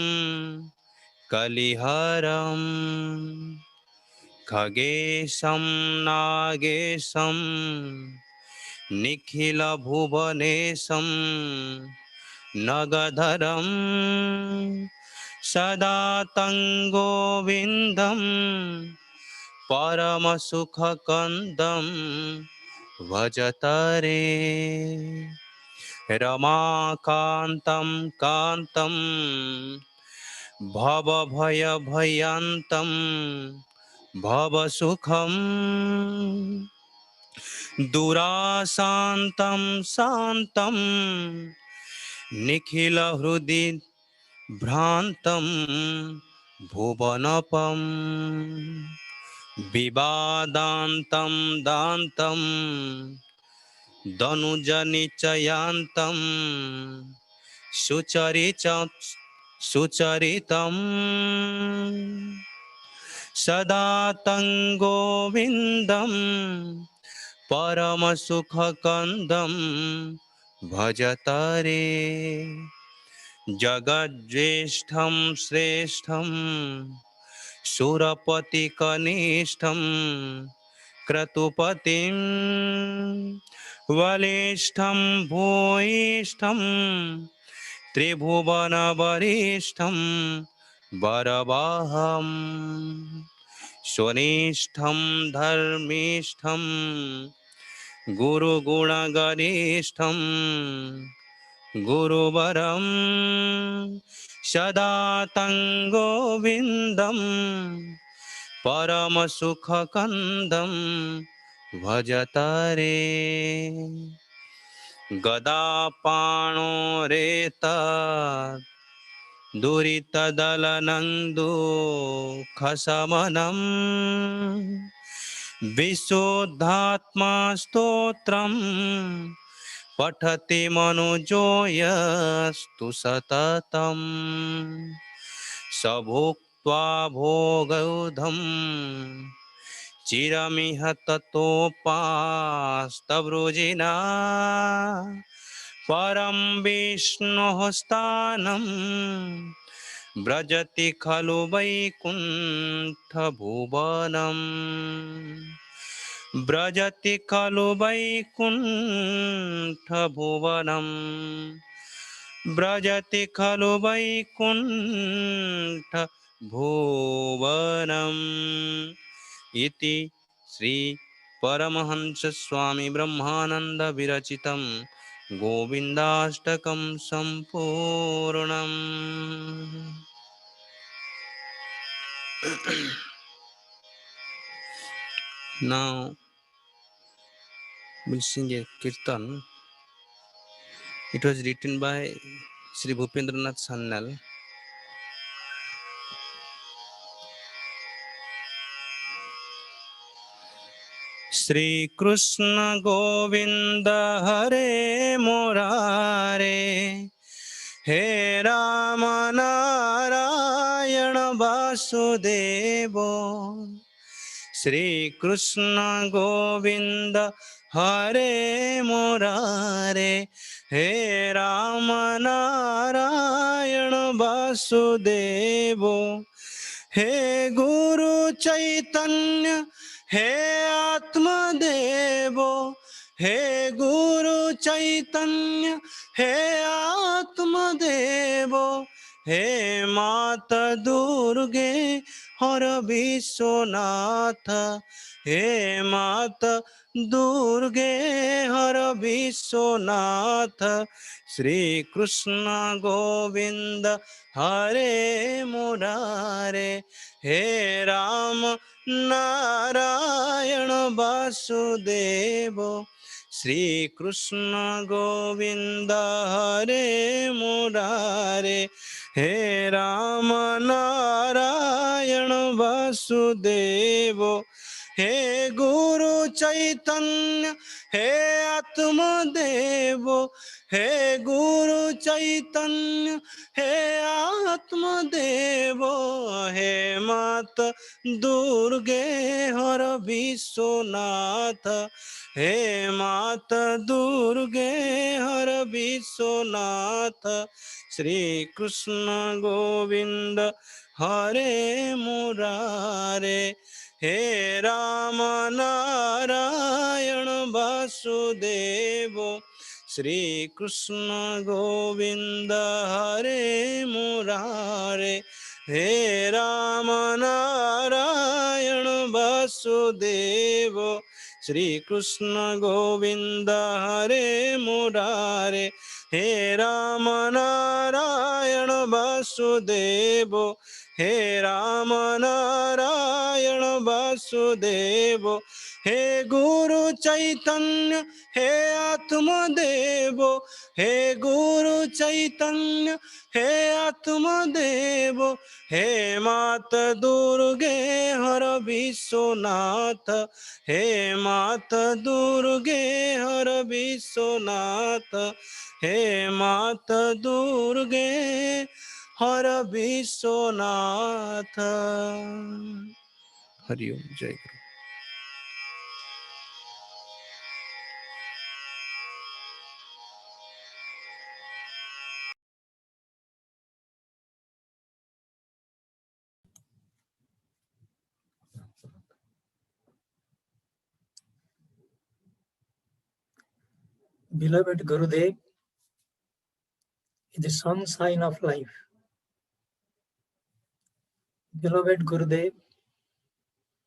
कलिहरं खगेशं नागेशं निखिलभुवनेशं नगधरं सदा तं गोविन्दं परमसुखकन्दं भजतरे रमाकान्तं कान्तं भवभयभयान्तं भवसुखं दुराशान्तं शान्तं निखिलहृदि भ्रान्तं भुवनपं विवादान्तं दान्तं दनुजनिचयान्तं सुचरितं सदा तं गोविन्दं परमसुखकन्दं भजतरे जगज्ज्येष्ठं श्रेष्ठं सुरपतिकनिष्ठं क्रतुपतिं बलिष्ठं भूयिष्ठं त्रिभुवनवरिष्ठं वरवाहं स्वनिष्ठं धर्मिष्ठं गुरुगुणगरिष्ठं गुरुवरं सदा तं गोविन्दं परमसुखकन्दं भजतरे गदापाणोरेतत् दुरितदलनं दुःखशमनं विशुद्धात्मास्तोत्रं पठति मनुजो यस्तु सततं स भुक्त्वा भोगौधं चिरमिह ततोपास्तवृजिना परं विष्णोः स्थानं व्रजति खलु वैकुण्ठभुवनं व्रजति खलु वैकुण्ठभुवनं व्रजति खलु वैकुण्ठभुवनम् इति श्री परमहंस स्वामी ब्रह्मानंद विरचितं गोविंदाष्टकं संपूर्णम्। Now we'll sing a kirtan. It was written by Sri Bhupendranath Sannal. Shri Krishna Govind हरे मुरारे हे Ram Narayan Vasudev Shri Krishna Govind Hare Murare, He Rama Narayana Vasudevo, He Guru Chaitanya, He Atma Devo, He Guru Chaitanya, He Atma Devo, He Mata Durge, Har Vishwanatha, He Mata Durge, Har Vishwanatha, Shri Krishna Govinda, Hare Murare, He Ram Narayana Vasudeva, Shri Krishna Govinda, Hare Murare, He Ram Narayana Vasudeva, He Guru Chaitanya, He Atma Devo, He Guru Chaitanya, He Atma Devo, He Mata Durge Har Vishwanatha, He Mata Durge Har Vishwanatha, Shri Krishna Govinda, Hare Murare, He Rama Narayana Vasudevo, Shri Krishna Govinda, Hare Murare, He Rama Narayana Vasudevo, Shri Krishna Govinda, Hare Murare, He Rama Narayana Vasudevo, He Rama Narayana Vasudevo, He Guru Chaitanya, He Atma Devo, He Guru Chaitanya, He Atma Devo, He Mata Durge Har Vishwanatha, He Mata Durge Har Vishwanatha, He Mata Durge Har Vishwanatha. Hari Om Jai Guru. Beloved Gurudev is the sunshine of life. Beloved Gurudev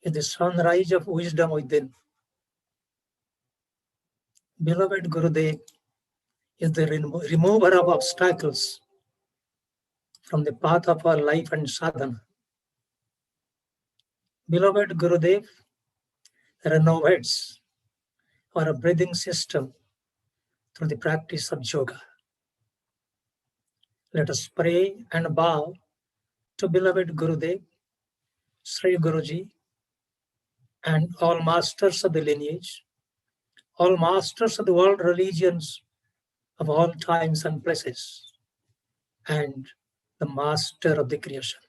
is the sunrise of wisdom within. Beloved Gurudev is the remover of obstacles from the path of our life and sadhana. Beloved Gurudev renovates our breathing system through the practice of yoga. Let us pray and bow to beloved Gurudev, Sri Guruji, and all masters of the lineage, all masters of the world religions of all times and places, and the master of the creation.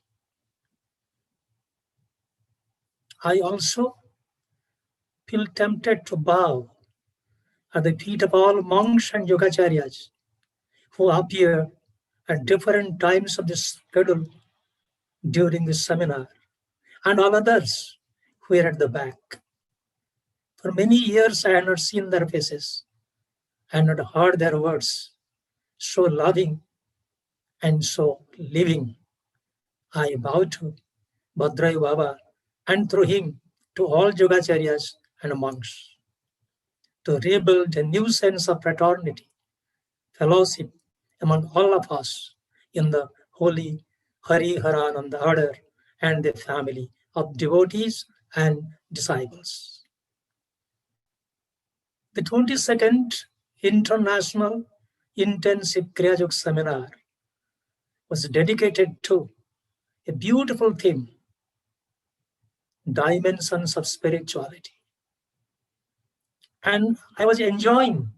I also feel tempted to bow at the feet of all monks and yogacharyas who appear at different times of the schedule during this seminar, and all others who are at the back. For many years I had not seen their faces and not heard their words, so loving and so living. I bow to Bhadrayu Baba and through him to all yogacharyas and monks, to rebuild a new sense of fraternity, fellowship among all of us in the holy Hari Harananda order and the family of devotees and disciples. The 22nd International Intensive Kriya Yoga Seminar was dedicated to a beautiful theme, dimensions of spirituality. And I was enjoying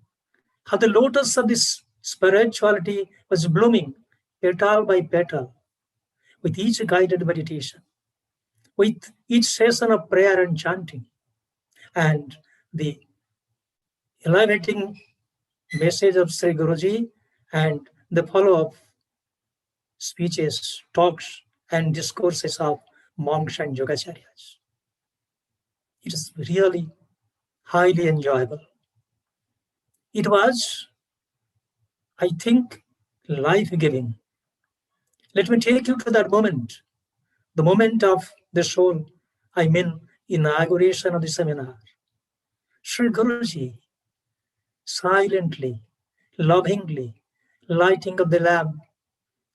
how the lotus of this spirituality was blooming petal by petal with each guided meditation, with each session of prayer and chanting, and the elevating message of Sri Guruji and the follow-up speeches, talks, and discourses of monks and yogacharyas. It is really highly enjoyable. It was, I think, life-giving. Let me take you to that moment, the moment of the soul, I mean inauguration of the seminar. Sri Guruji silently, lovingly lighting up the lamp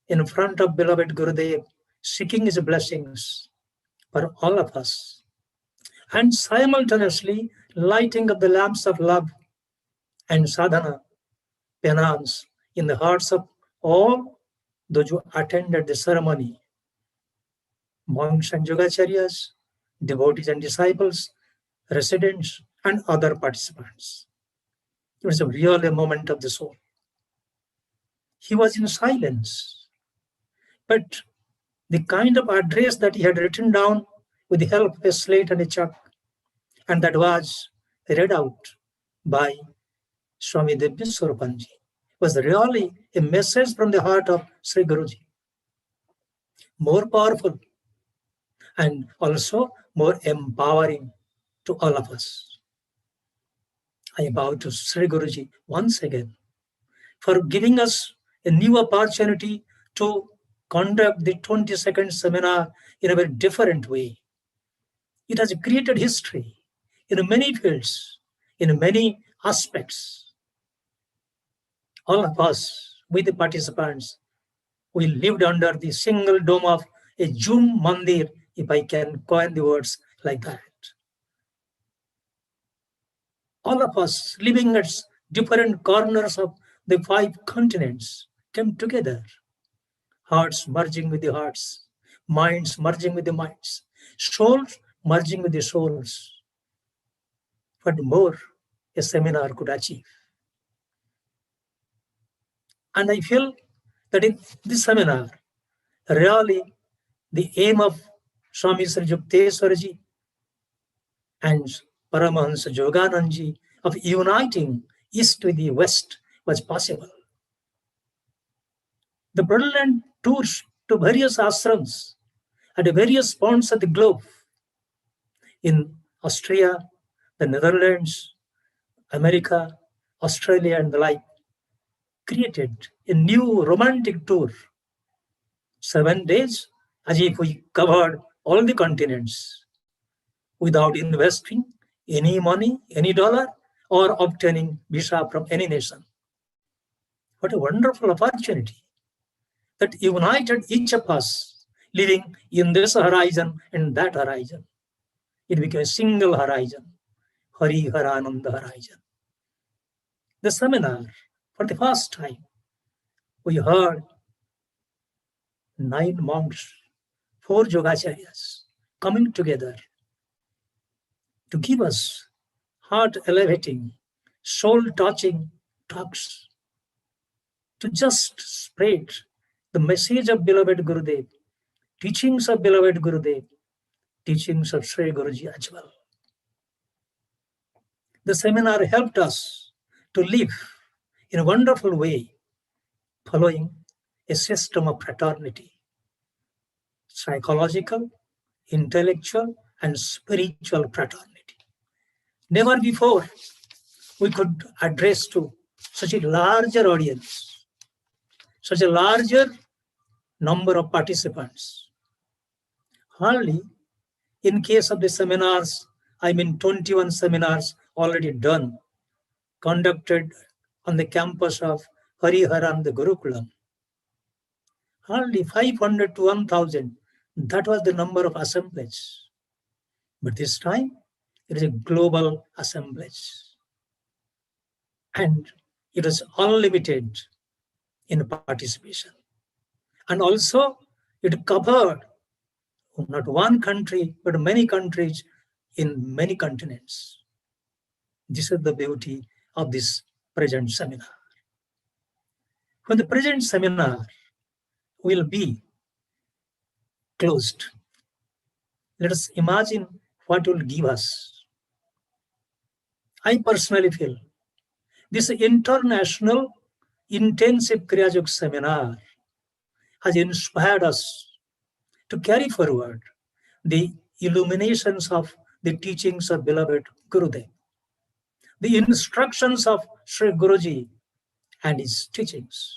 in front of beloved Gurudev, seeking his blessings for all of us, and simultaneously lighting up the lamps of love and sadhana, penance in the hearts of all those who attended the ceremony, monks and yogacharyas, devotees and disciples, residents, and other participants. It was really a moment of the soul. He was in silence, but the kind of address that he had written down with the help of a slate and a chalk, and that was read out by Swami Divyaswarupanji, was really a message from the heart of Sri Guruji. More powerful and also more empowering to all of us. I bow to Sri Guruji once again for giving us a new opportunity to conduct the 22nd seminar in a very different way. It has created history in many fields, in many aspects. All of us, with the participants, we lived under the single dome of a Jum Mandir, if I can coin the words like that. All of us living at different corners of the 5 continents came together. Hearts merging with the hearts, minds merging with the minds, souls merging with the souls. What more a seminar could achieve? And I feel that in this seminar, really the aim of Swami Sri Yukteswarji and Paramahansa Yogananji of uniting East with the West was possible. The brilliant tours to various ashrams at various points of the globe, in Austria, the Netherlands, America, Australia, and the like, created a new romantic tour. 7 days, as if we covered all the continents without investing any money, any dollar, or obtaining visa from any nation. What a wonderful opportunity that united each of us living in this horizon and that horizon. It became a single horizon, Hari Harananda horizon. The seminar, for the first time, we heard 9 monks, 4 yogacharyas coming together to give us heart-elevating, soul-touching talks, to just spread the message of beloved Gurudev, teachings of beloved Gurudev, teachings of Sri Guruji as well. The seminar helped us to live in a wonderful way, following a system of fraternity, psychological, intellectual, and spiritual fraternity. Never before we could address to such a larger audience, such a larger number of participants. Hardly, in case of the seminars, 21 seminars already done, conducted on the campus of Hariharan, the Gurukulam. Hardly 500 to 1,000, that was the number of assemblies. But this time, it is a global assemblage. And it was unlimited in participation. And also, it covered not one country, but many countries in many continents. This is the beauty of this present seminar. When the present seminar will be closed, let us imagine what it will give us. I personally feel This international intensive Kriya Yoga seminar has inspired us to carry forward the illuminations of the teachings of beloved Gurudev, the instructions of Sri Guruji and his teachings.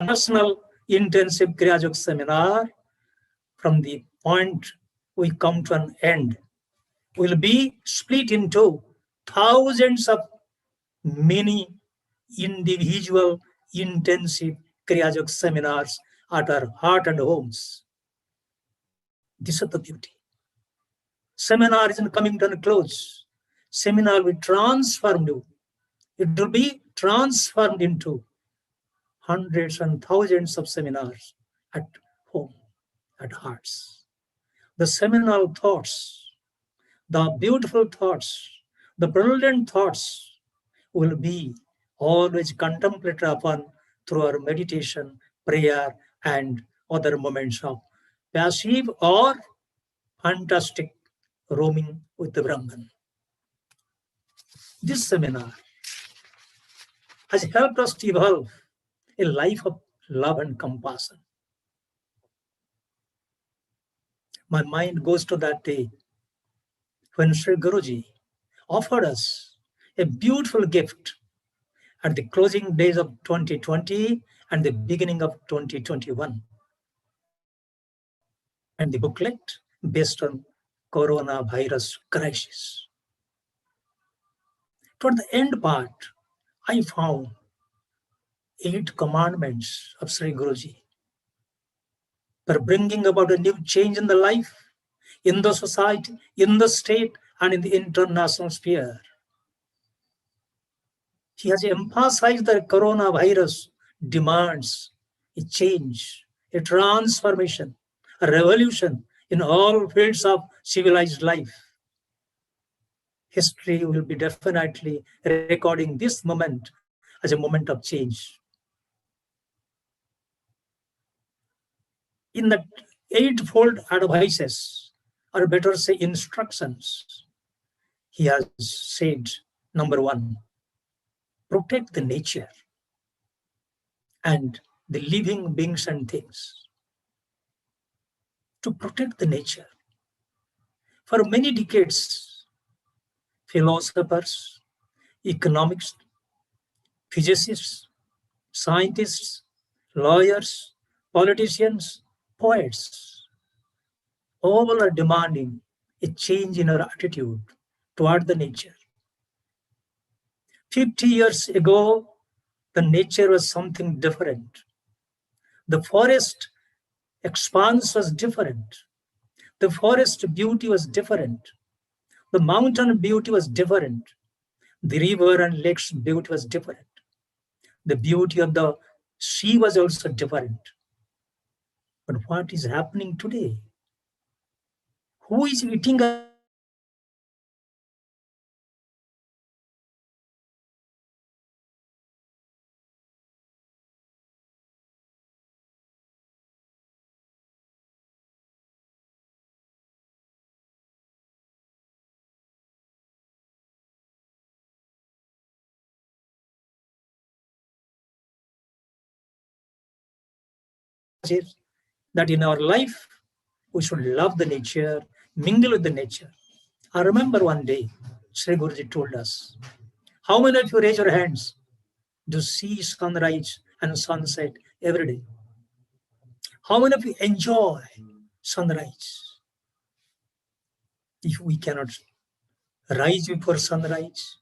Personal intensive Kriya Yoga seminar, from the point we come to an end, will be split into thousands of many individual intensive Kriya Yoga seminars at our heart and homes. This is the beauty. Seminar isn't coming to a close. Seminar will transform you. It will be transformed into hundreds and thousands of seminars at home, at hearts. The seminal thoughts, the beautiful thoughts, the brilliant thoughts will be always contemplated upon through our meditation, prayer, and other moments of passive or fantastic roaming with the Brahman. This seminar has helped us to evolve a life of love and compassion. My mind goes to that day when Sri Guruji offered us a beautiful gift at the closing days of 2020 and the beginning of 2021. And the booklet based on coronavirus crisis. Toward the end part, I found 8 commandments of Sri Guruji for bringing about a new change in the life, in the society, in the state, and in the international sphere. He has emphasized that coronavirus demands a change, a transformation, a revolution in all fields of civilized life. History will be definitely recording this moment as a moment of change. In the 8-fold advices, or better say instructions, he has said, number 1, protect the nature and the living beings and things. To protect the nature. For many decades, philosophers, economists, physicists, scientists, lawyers, politicians, poets, all are demanding a change in our attitude toward the nature. 50 years ago, the nature was something different. The forest expanse was different. The forest beauty was different. The mountain beauty was different. The river and lakes beauty was different. The beauty of the sea was also different. But what is happening today? Who is eating us? That in our life, we should love the nature, mingle with the nature. I remember one day, Sri Guruji told us, how many of you raise your hands to see sunrise and sunset every day? How many of you enjoy sunrise? If we cannot rise before sunrise,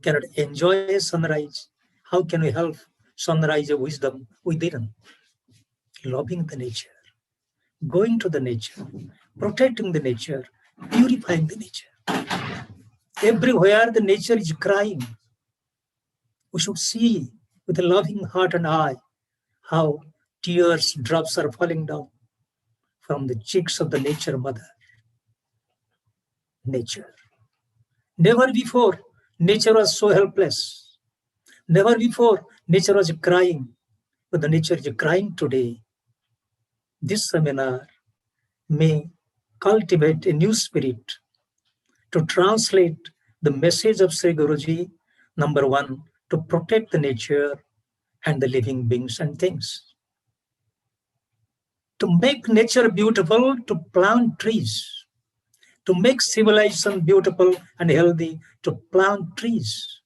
cannot enjoy sunrise, how can we help sunrise of wisdom within? Loving the nature, going to the nature, protecting the nature, purifying the nature. Everywhere the nature is crying, we should see with a loving heart and eye how tears, drops are falling down from the cheeks of the nature mother. nature. Never before nature was so helpless. Never before nature was crying, but the nature is crying today. This seminar may cultivate a new spirit to translate the message of Sri Guruji, number one, to protect the nature and the living beings and things. To make nature beautiful, to plant trees. To make civilization beautiful and healthy, to plant trees.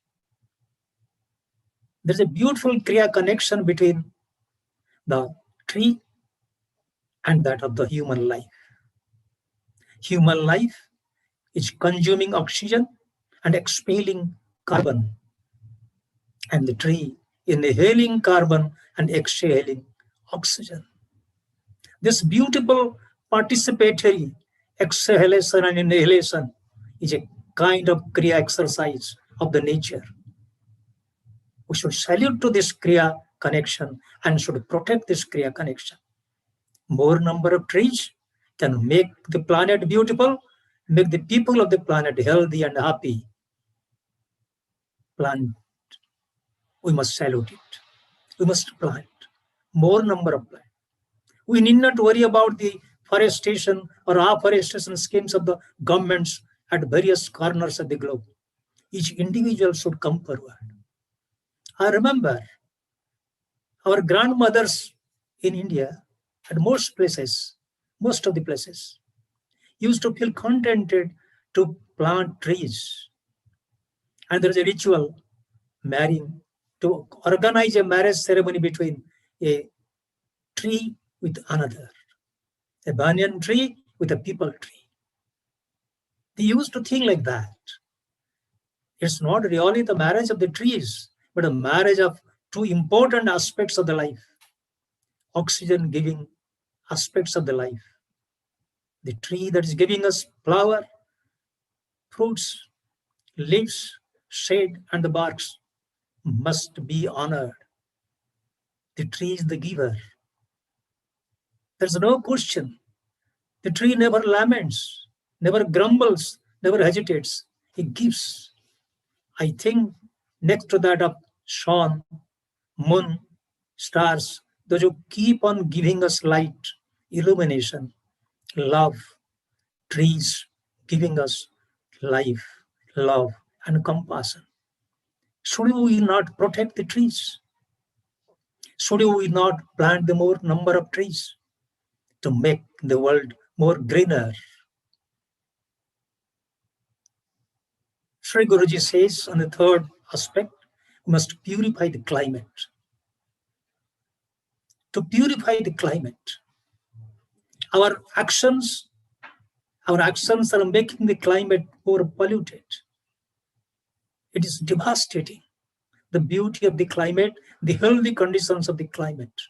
There's a beautiful Kriya connection between the tree and that of the human life. Human life is consuming oxygen and expelling carbon, and the tree inhaling carbon and exhaling oxygen. This beautiful participatory exhalation and inhalation is a kind of Kriya exercise of the nature. We should salute to this Kriya connection and should protect this Kriya connection. More number of trees can make the planet beautiful, make the people of the planet healthy and happy. Plant. We must salute it. We must plant. More number of plants. We need not worry about the forestation or afforestation schemes of the governments at various corners of the globe. Each individual should come forward. I remember our grandmothers in India, at most of the places, used to feel contented to plant trees. And there is a ritual marrying, to organize a marriage ceremony between a tree with another, a banyan tree with a peepal tree. They used to think like that. It's not really the marriage of the trees, but a marriage of two important aspects of the life. Oxygen giving aspects of the life. The tree that is giving us flower, fruits, leaves, shade, and the barks must be honored. The tree is the giver. There's no question. The tree never laments, never grumbles, never hesitates. It gives. I think next to that of sun, moon, stars, those who keep on giving us light, illumination, love, trees giving us life, love, and compassion. Should we not protect the trees? Should we not plant the more number of trees to make the world more greener? Sri Guruji says on the third aspect, we must purify the climate. To purify the climate, our actions are making the climate more polluted. It is devastating the beauty of the climate, the healthy conditions of the climate.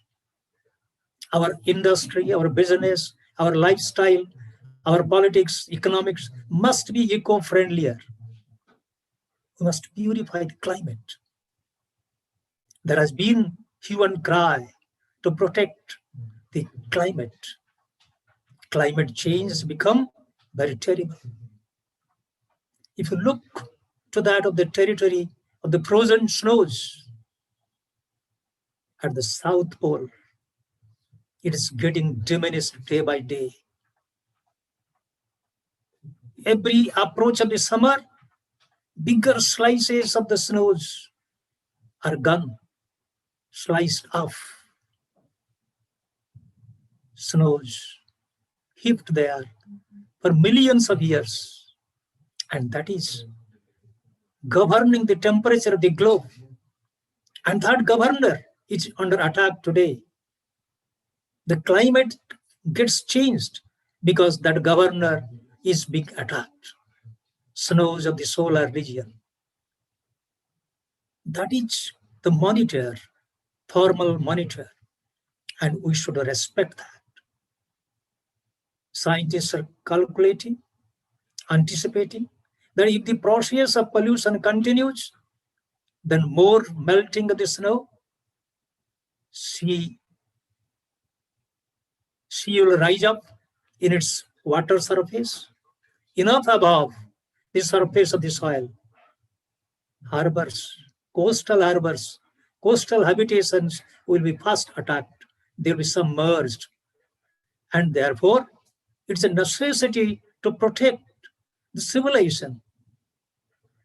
Our industry, our business, our lifestyle, our politics, economics must be eco-friendlier. We must purify the climate. There has been hue and cry to protect the climate. Climate change has become very terrible. If you look to that of the territory of the frozen snows at the South Pole, it is getting diminished day by day. Every approach of the summer, bigger slices of the snows are gone, sliced off. Snows heaped there for millions of years. And that is governing the temperature of the globe. And that governor is under attack today. The climate gets changed because that governor is being attacked. Snows of the solar region. That is the monitor, thermal monitor, and we should respect that. Scientists are calculating, anticipating that if the process of pollution continues, then more melting of the snow, sea will rise up in its water surface, enough above the surface of the soil. Harbors, coastal habitations will be first attacked. They will be submerged. And therefore, it's a necessity to protect the civilization.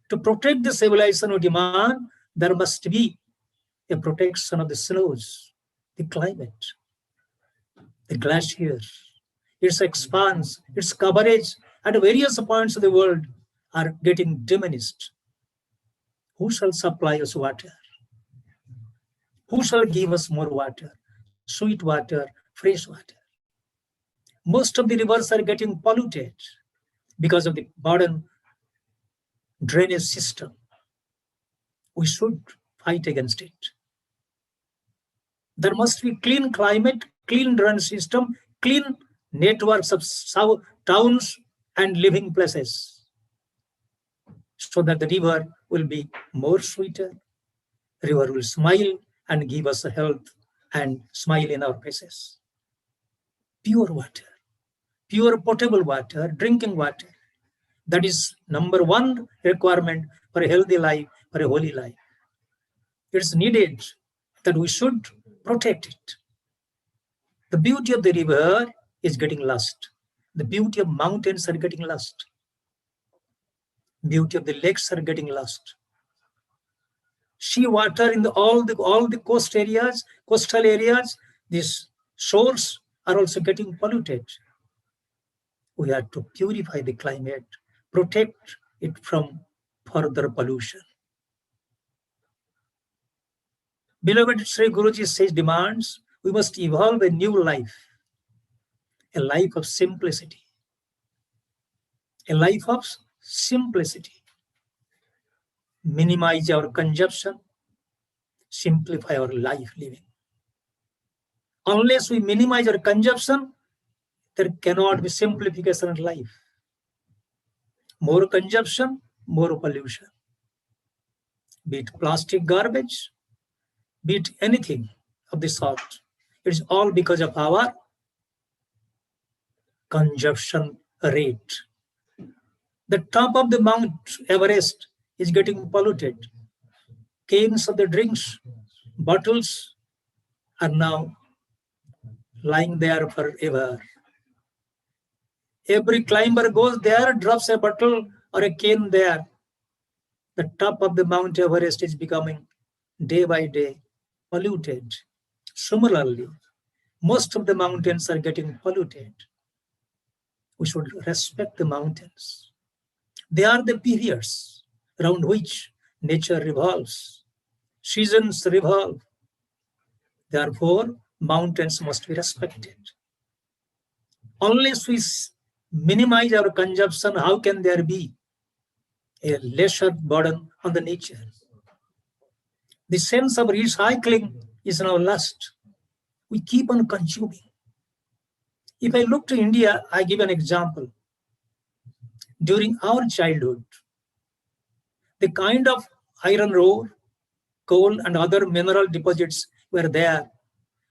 To protect the civilization we demand, there must be a protection of the snows, the climate, the glaciers, its expanse, its coverage at various points of the world are getting diminished. Who shall supply us water? Who shall give us more water? Sweet water, fresh water. Most of the rivers are getting polluted because of the modern drainage system. We should fight against it. There must be clean climate, clean drainage system, clean networks of towns and living places, so that the river will be more sweeter. River will smile and give us health and smile in our faces. Pure water, pure potable water, drinking water. That is number one requirement for a healthy life, for a holy life. It's needed that we should protect it. The beauty of the river is getting lost. The beauty of mountains are getting lost. Beauty of the lakes are getting lost. Sea water in all the coastal areas, these shores are also getting polluted. We have to purify the climate, protect it from further pollution. Beloved, Sri Guruji says demands, we must evolve a new life, a life of simplicity. A life of simplicity. Minimize our consumption, simplify our life living. Unless we minimize our consumption, there cannot be simplification in life. More consumption, more pollution. Be it plastic garbage, be it anything of the sort. It is all because of our consumption rate. The top of the Mount Everest is getting polluted. Cans of the drinks, bottles are now lying there forever. Every climber goes there, drops a bottle or a can there. The top of the Mount Everest is becoming day by day polluted. Similarly, most of the mountains are getting polluted. We should respect the mountains. They are the periods around which nature revolves. Seasons revolve. Therefore, mountains must be respected. Unless we minimize our consumption, how can there be a lesser burden on the nature? The sense of recycling is now lost. We keep on consuming. If I look to India, I give an example. During our childhood, the kind of iron ore, coal, and other mineral deposits were there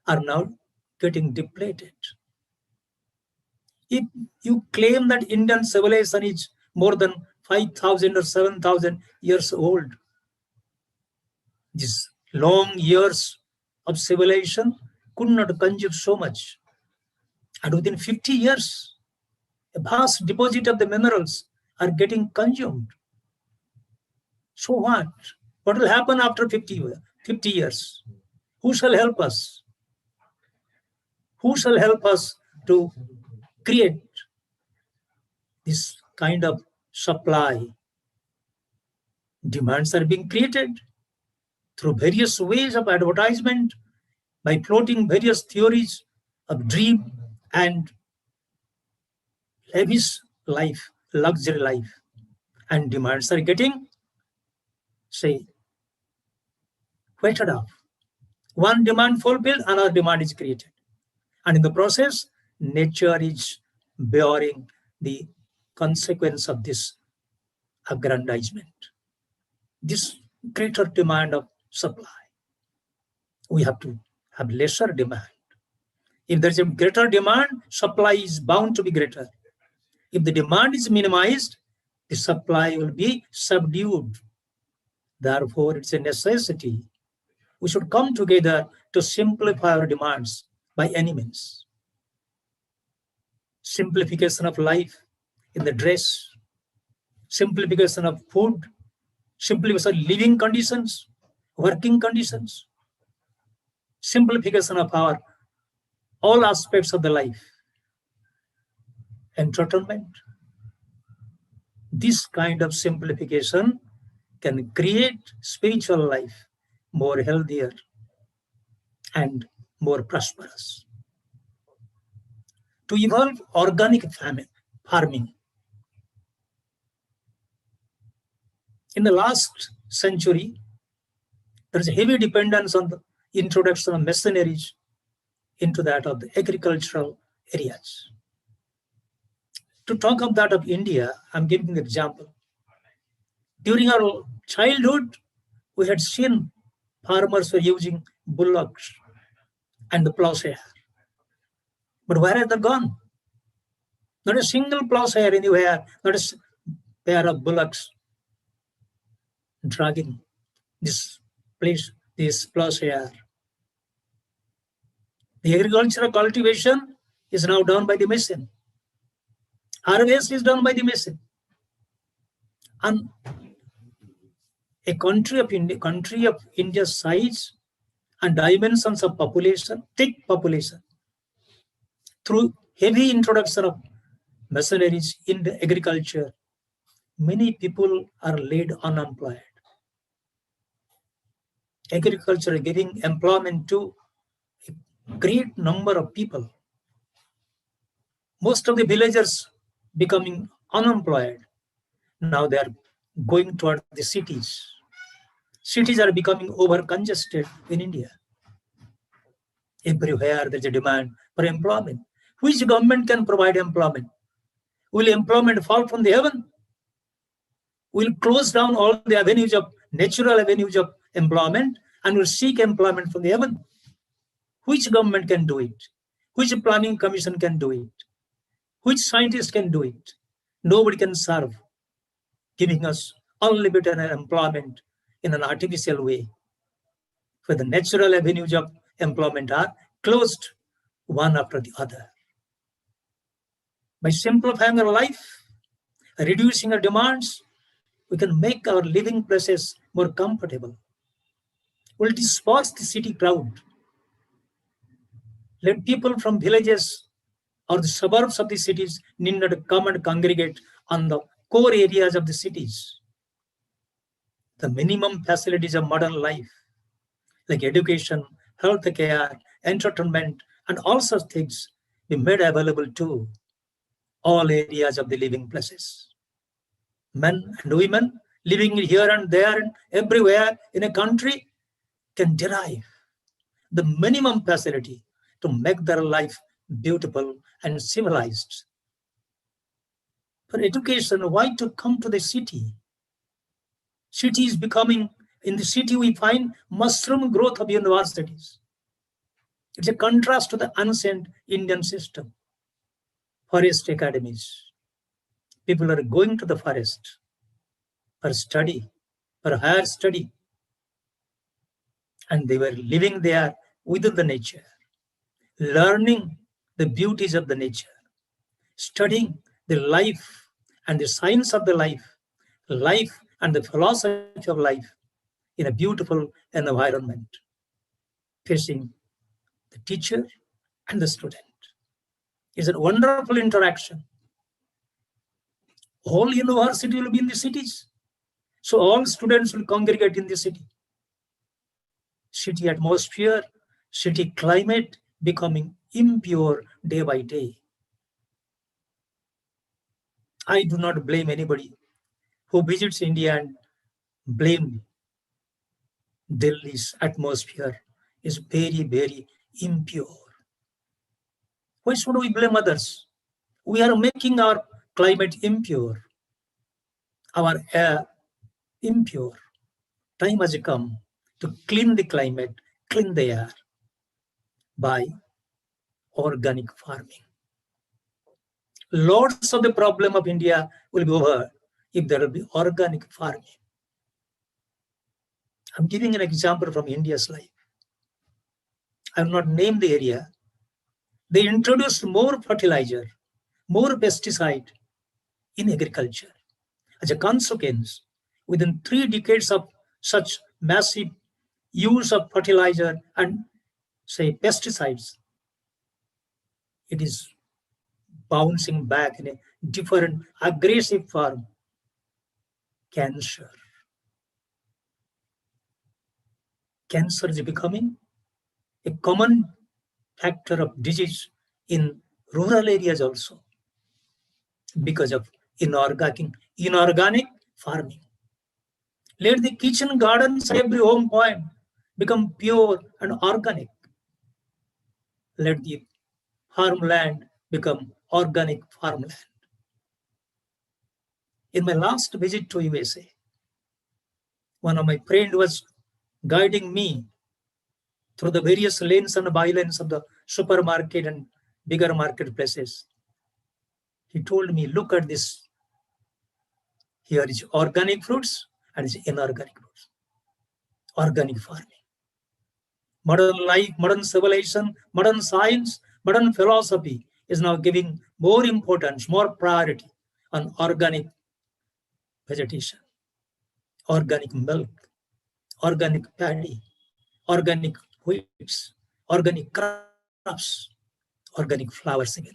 are now getting depleted. If you claim that Indian civilization is more than 5,000 or 7,000 years old, these long years of civilization could not consume so much. And within 50 years, a vast deposit of the minerals are getting consumed. So what? What will happen after 50 years? Who shall help us? Who shall help us to create this kind of supply? Demands are being created through various ways of advertisement, by floating various theories of dream and lavish life, luxury life. And demands are getting, whetted off. One demand fulfilled, another demand is created. And in the process, nature is bearing the consequence of this aggrandizement, this greater demand of supply. We have to have lesser demand. If there is a greater demand, supply is bound to be greater. If the demand is minimized, the supply will be subdued. Therefore, it's a necessity. We should come together to simplify our demands by any means. Simplification of life in the dress, simplification of food, simplification of living conditions, working conditions, simplification of our all aspects of the life, entertainment. This kind of simplification can create spiritual life more healthier and more prosperous. To evolve organic farming. In the last century, there is a heavy dependence on the introduction of machineries into that of the agricultural areas. To talk of that of India, I'm giving an example. During our childhood, we had seen farmers were using bullocks and the plowshare. But where are they gone? Not a single plowshare anywhere, not a pair of bullocks dragging this plowshare. The agricultural cultivation is now done by the machine. Harvest is done by the machine. And a country of India's size and dimensions of population, thick population, through heavy introduction of machineries in the agriculture, many people are laid unemployed. Agriculture is giving employment to a great number of people. Most of the villagers becoming unemployed. Now they are going toward the cities. Cities are becoming over-congested in India. Everywhere there is a demand for employment. Which government can provide employment? Will employment fall from the heaven? Will close down all the avenues of natural avenues of employment and will seek employment from the heaven? Which government can do it? Which planning commission can do it? Which scientist can do it? Nobody can serve, giving us unlimited employment in an artificial way, where the natural avenues of employment are closed one after the other. By simplifying our life, reducing our demands, we can make our living places more comfortable. We'll disperse the city crowd. Let people from villages or the suburbs of the cities need not come and congregate on the core areas of the cities. The minimum facilities of modern life, like education, health care, entertainment, and all such things, be made available to all areas of the living places. Men and women living here and there and everywhere in a country can derive the minimum facility to make their life beautiful and civilized. For education, why to come to the city? City is becoming, in the city we find mushroom growth of universities. It's a contrast to the ancient Indian system. Forest academies. People are going to the forest for study, for higher study. And they were living there within the nature, learning the beauties of the nature, studying the life and the science of the life and the philosophy of life in a beautiful environment, facing the teacher and the student. It's a wonderful interaction. Whole university will be in the cities. So all students will congregate in the city. City atmosphere, city climate becoming impure day by day. I do not blame anybody who visits India and blame Delhi's atmosphere is very, very impure. Why should we blame others? We are making our climate impure, our air impure. Time has come to clean the climate, clean the air by organic farming. Lots of the problem of India will be over if there will be organic farming. I'm giving an example from India's life. I will not name the area. They introduced more fertilizer, more pesticide in agriculture. As a consequence, within 3 decades of such massive use of fertilizer and, say, pesticides, it is bouncing back in a different, aggressive form. Cancer. Cancer is becoming a common factor of disease in rural areas also because of inorganic farming. Let the kitchen gardens at every home point become pure and organic. Let the farmland become organic farmland. In my last visit to USA, one of my friends was guiding me through the various lanes and bylanes of the supermarket and bigger marketplaces. He told me, look at this. Here is organic fruits and is inorganic fruits. Organic farming. Modern life, modern civilization, modern science, modern philosophy is now giving more importance, more priority on organic vegetation, organic milk, organic paddy, organic wheats, organic crops, organic flowers again.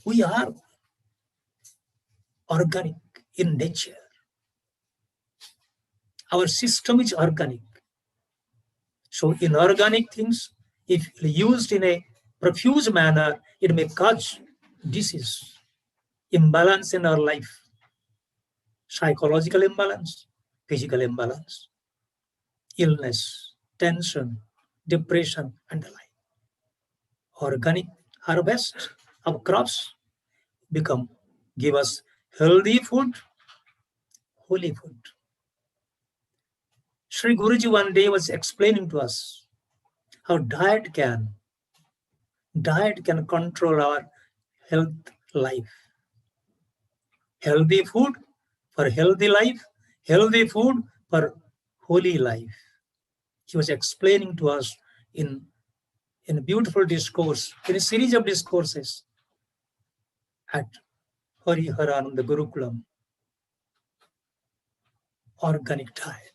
We are organic in nature. Our system is organic. So inorganic things, if used in a profuse manner, it may cause disease, imbalance in our life, psychological imbalance, physical imbalance, illness, tension, depression, and the like. Organic harvest of crops give us healthy food, holy food. Sri Guruji one day was explaining to us how diet can control our health life. Healthy food for healthy life, healthy food for holy life. He was explaining to us in a beautiful discourse, in a series of discourses at Hariharananda Gurukulam. Organic diet.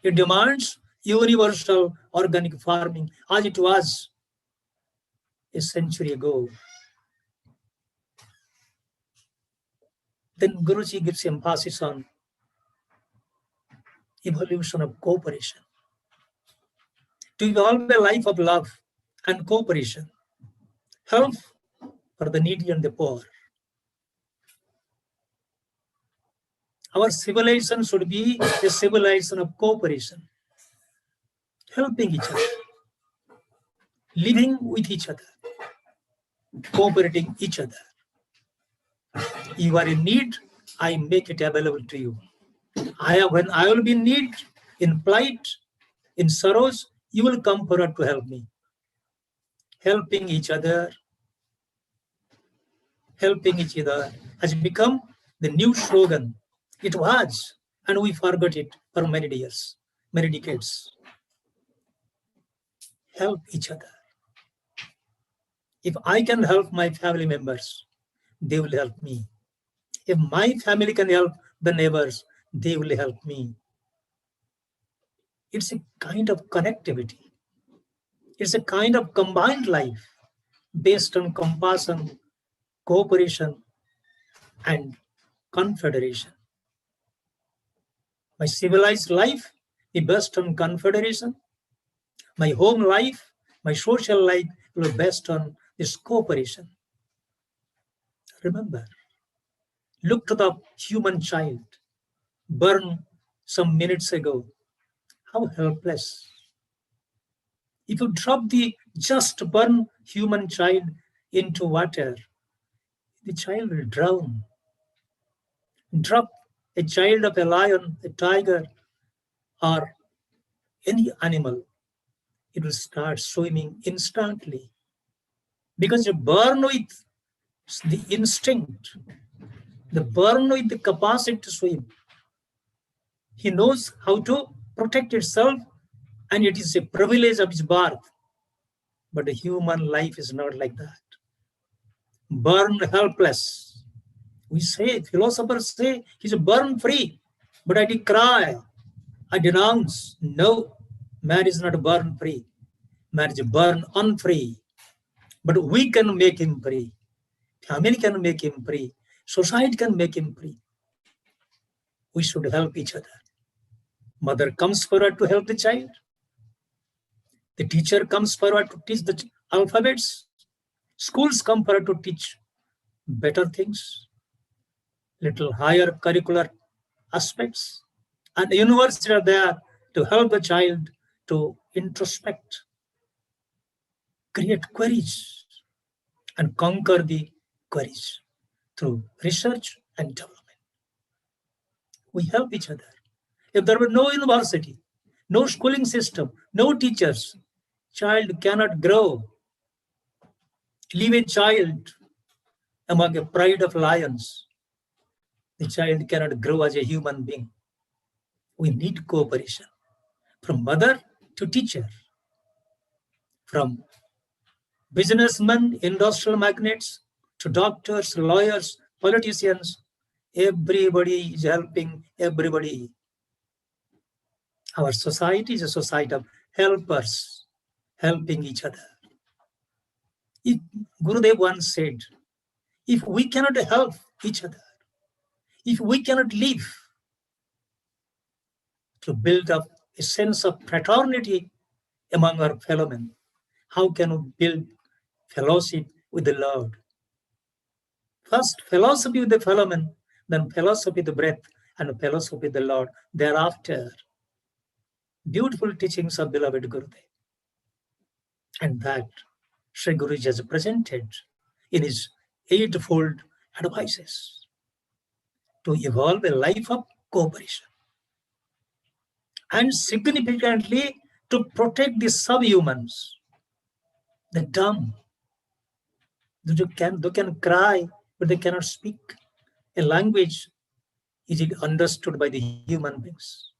It demands universal organic farming as it was a century ago. Then Guruji gives emphasis on evolution of cooperation. To evolve a life of love and cooperation, help for the needy and the poor. Our civilization should be a civilization of cooperation, helping each other, living with each other, cooperating each other. You are in need, I make it available to you. When I will be in need, in plight, in sorrows, you will come forward to help me. Helping each other has become the new slogan. It was, and we forgot it for many years, many decades. Help each other. If I can help my family members, they will help me. If my family can help the neighbors, they will help me. It's a kind of connectivity. It's a kind of combined life based on compassion, cooperation, and confederation. My civilized life is based on confederation. My home life, my social life will be based on this cooperation. Remember, look to the human child born some minutes ago. How helpless. If you drop the just born human child into water, the child will drown. Drop a child of a lion, a tiger, or any animal, it will start swimming instantly. because you're born with the instinct, the born with the capacity to swim. He knows how to protect itself, and it is a privilege of his birth. But a human life is not like that. Born helpless. We say, philosophers say, he's born free. But I decry, I denounce, no, man is not born free. Man is born unfree. But we can make him free. Family can make him free. Society can make him free. We should help each other. Mother comes forward to help the child. The teacher comes forward to teach the alphabets. Schools come forward to teach better things, little higher curricular aspects. And the universities are there to help the child to introspect, create queries, and conquer the queries through research and development. We help each other. If there were no university, no schooling system, no teachers, child cannot grow. Leave a child among a pride of lions. The child cannot grow as a human being. We need cooperation from mother to teacher, from businessmen, industrial magnates, to doctors, lawyers, politicians. Everybody is helping everybody. Our society is a society of helpers, helping each other. If Gurudev once said, if we cannot help each other, if we cannot live to build up a sense of fraternity among our fellow men, how can we build fellowship with the Lord? First, fellowship with the fellow men, then fellowship with the breath, and fellowship with the Lord. Thereafter, beautiful teachings of beloved Gurudev. And that Sri Guruji has presented in his eightfold advices to evolve a life of cooperation. And significantly, to protect the subhumans, the dumb. They can cry, but they cannot speak. A language is understood by the human beings.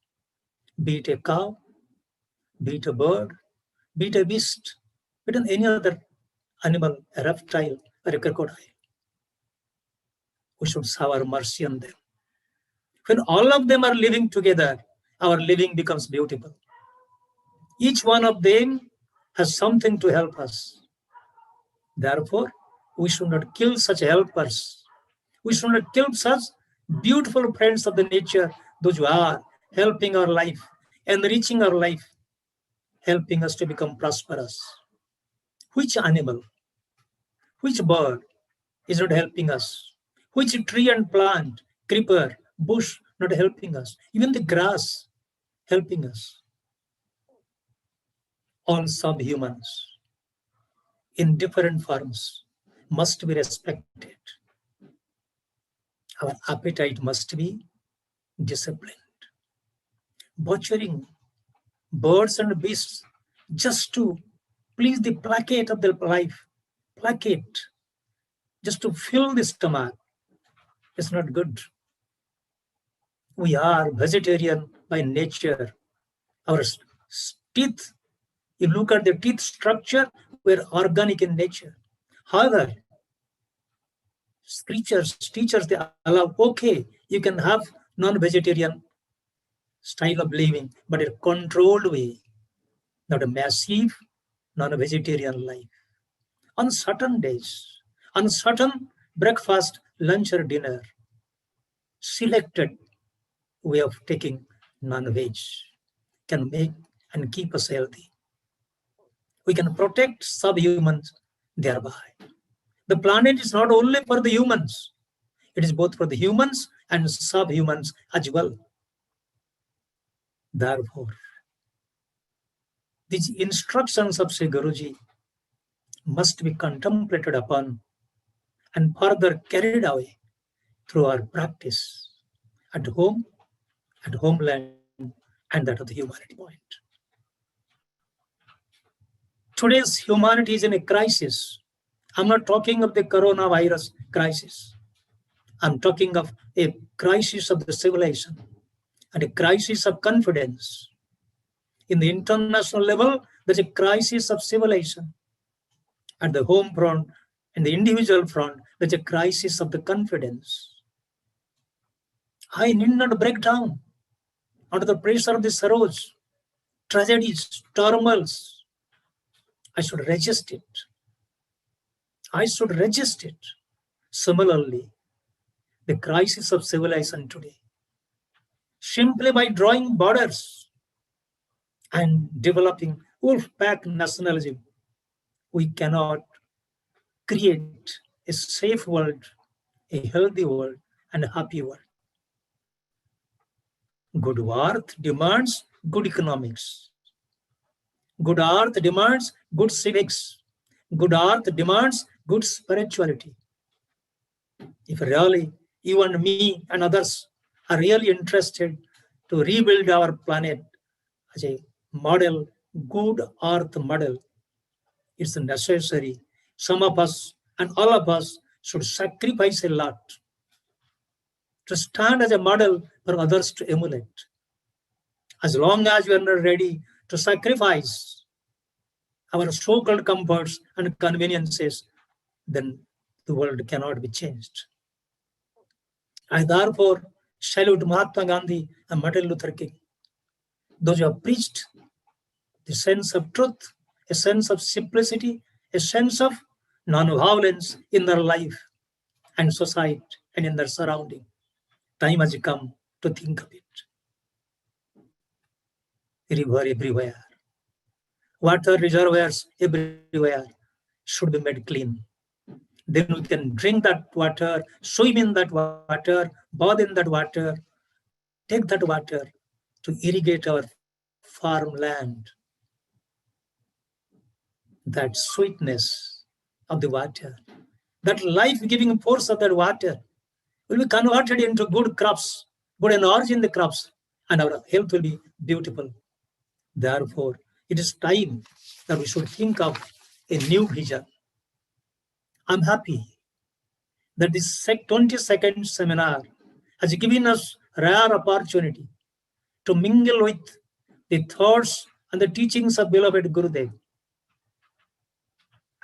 Be it a cow, be it a bird, be it a beast, be it any other animal, a reptile, or a crocodile. We should have our mercy on them. When all of them are living together, our living becomes beautiful. Each one of them has something to help us. Therefore, we should not kill such helpers. We should not kill such beautiful friends of the nature, those who are helping our life, enriching our life, helping us to become prosperous. Which animal, which bird is not helping us? Which tree and plant, creeper, bush not helping us? Even the grass helping us. All subhumans in different forms must be respected. Our appetite must be disciplined. Butchering birds and beasts just to please the placate of their life, placate, just to fill the stomach, is not good. We are vegetarian by nature. Our teeth, you look at the teeth structure, we're organic in nature. However, teachers, they allow, okay, you can have non-vegetarian style of living, but in a controlled way, not a massive non-vegetarian life. On certain days, on certain breakfast, lunch or dinner, selected way of taking non-veg can make and keep us healthy. We can protect subhumans thereby. The planet is not only for the humans, it is both for the humans and subhumans as well. Therefore, these instructions of Sri Guruji must be contemplated upon and further carried away through our practice at home, at homeland, and that of the humanity point. Today's humanity is in a crisis, I'm not talking of the coronavirus crisis. I'm talking of a crisis of the civilization and a crisis of confidence. In the international level, there's a crisis of civilization. At the home front, in the individual front, there's a crisis of the confidence. I need not break down under the pressure of the sorrows, tragedies, turmoils. I should resist it. I should resist it. Similarly, the crisis of civilization today, simply by drawing borders and developing wolf-pack nationalism, we cannot create a safe world, a healthy world, and a happy world. Good earth demands good economics. Good earth demands good civics. Good earth demands good spirituality. If really you and me and others are really interested to rebuild our planet as a model, good earth model, it's necessary. Some of us and all of us should sacrifice a lot to stand as a model for others to emulate. As long as we are not ready to sacrifice our so-called comforts and conveniences, then the world cannot be changed. I therefore salute Mahatma Gandhi and Martin Luther King, those who have preached the sense of truth, a sense of simplicity, a sense of non-violence in their life and society and in their surrounding. Time has come to think of it. River everywhere, water reservoirs everywhere should be made clean. Then we can drink that water, swim in that water, bathe in that water, take that water to irrigate our farmland. That sweetness of the water, that life-giving force of that water will be converted into good crops, good energy in the crops, and our health will be beautiful. Therefore, it is time that we should think of a new vision. I'm happy that this 22nd seminar has given us rare opportunity to mingle with the thoughts and the teachings of beloved Gurudev.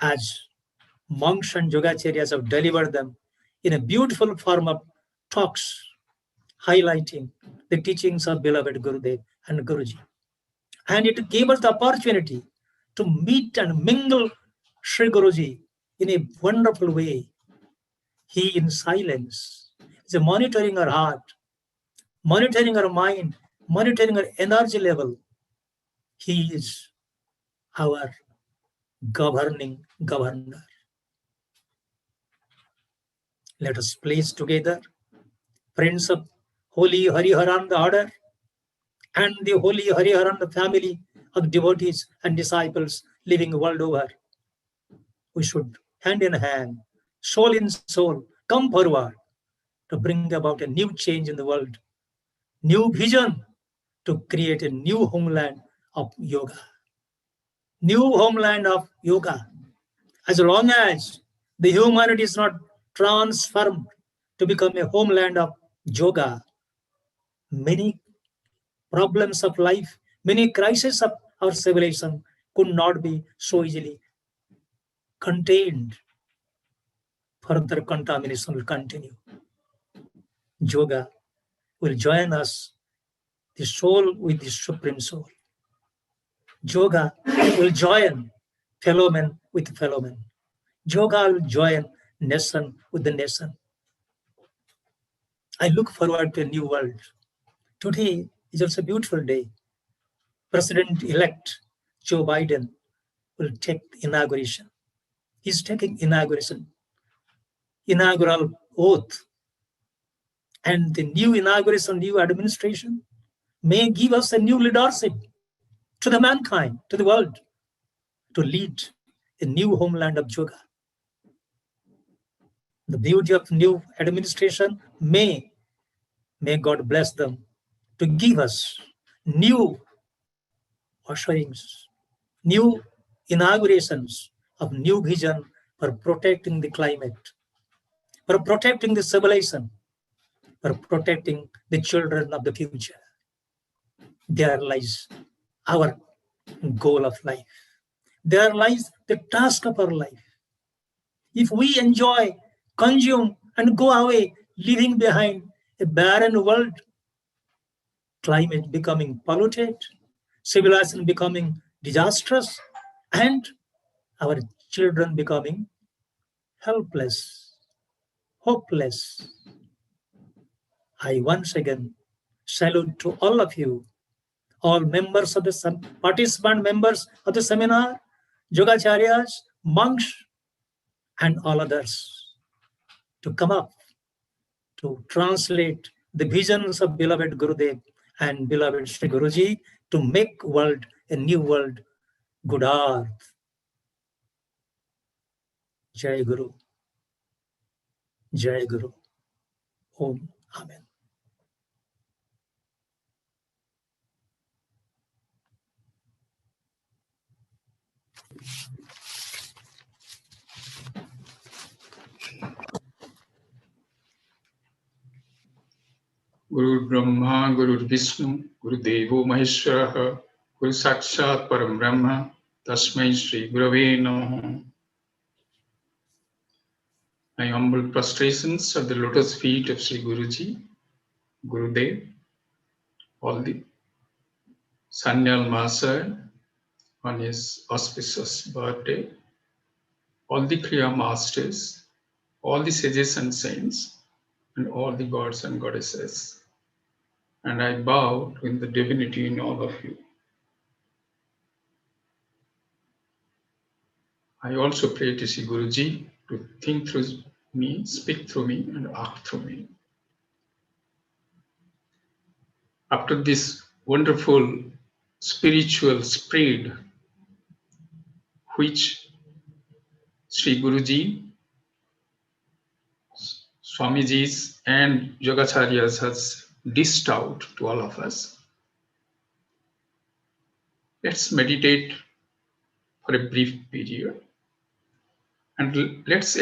As monks and yogacharyas have delivered them in a beautiful form of talks, highlighting the teachings of beloved Gurudev and Guruji. And it gave us the opportunity to meet and mingle Sri Guruji in a wonderful way. He, in silence, is monitoring our heart, monitoring our mind, monitoring our energy level. He is our governing governor. Let us place together friends of Holy Hariharan the Order and the Holy Hariharan the family of devotees and disciples living world over. We should, hand in hand, soul in soul, come forward to bring about a new change in the world, new vision to create a new homeland of yoga. New homeland of yoga. As long as the humanity is not transformed to become a homeland of yoga, many problems of life, many crises of our civilization could not be so easily contained. Further contamination will continue. Yoga will join us, the soul with the supreme soul. Yoga will join fellow men with fellow men. Yoga will join nation with the nation. I look forward to a new world. Today is also a beautiful day. President-elect Joe Biden will take inauguration. He's taking inaugural oath. And the new inauguration, new administration may give us a new leadership to the mankind, to the world, to lead a new homeland of yoga. The beauty of new administration may God bless them to give us new usherings, new inaugurations of new vision for protecting the climate, for protecting the civilization, for protecting the children of the future. There lies our goal of life. There lies the task of our life. If we enjoy, consume, and go away, leaving behind a barren world, climate becoming polluted, civilization becoming disastrous, and our children becoming helpless, hopeless. I once again salute to all of you, all members of the participant members of the seminar, Yogacharyas, monks, and all others, to come up to translate the visions of beloved Gurudev and beloved Sri Guruji to make world a new world, good earth. Jai Guru. Jai Guru. Om. Amen. Guru Brahma, Guru Vishnu, Guru Devo Maheshwara, Guru Sakshat Param Brahma, Tasmai Shri Gurave Namaha. My humble prostrations at the lotus feet of Sri Guruji, Gurudev, all the Sanyal Masa on his auspicious birthday, all the Kriya masters, all the sages and saints, and all the gods and goddesses. And I bow in the divinity in all of you. I also pray to Sri Guruji to think through me, speak through me, and act through me. After this wonderful spiritual spread, which Sri Guruji, Swamijis, and Yogacharyas has dished out to all of us, let's meditate for a brief period and let's